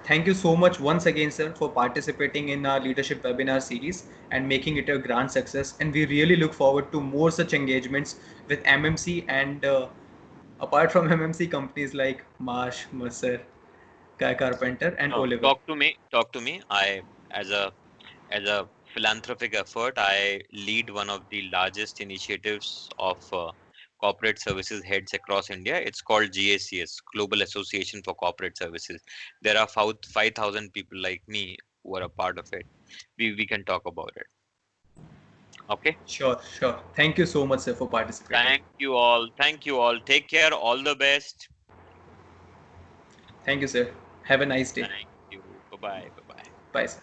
thank you so much once again, sir, for participating in our leadership webinar series and making it a grand success. And we really look forward to more such engagements with MMC and apart from MMC companies like Marsh, Mercer, Guy Carpenter, and No, Oliver. talk to me. Talk to me. As a as a philanthropic effort, I lead one of the largest initiatives of corporate services heads across India. It's called GACS, Global Association for Corporate Services. There are 5,000 people like me who are a part of it. We can talk about it. Okay. Sure, sure. Thank you so much, sir, for participating. Thank you all. Thank you all. Take care. All the best. Thank you, sir. Have a nice day. Thank you. Bye bye. Bye bye. Bye, sir.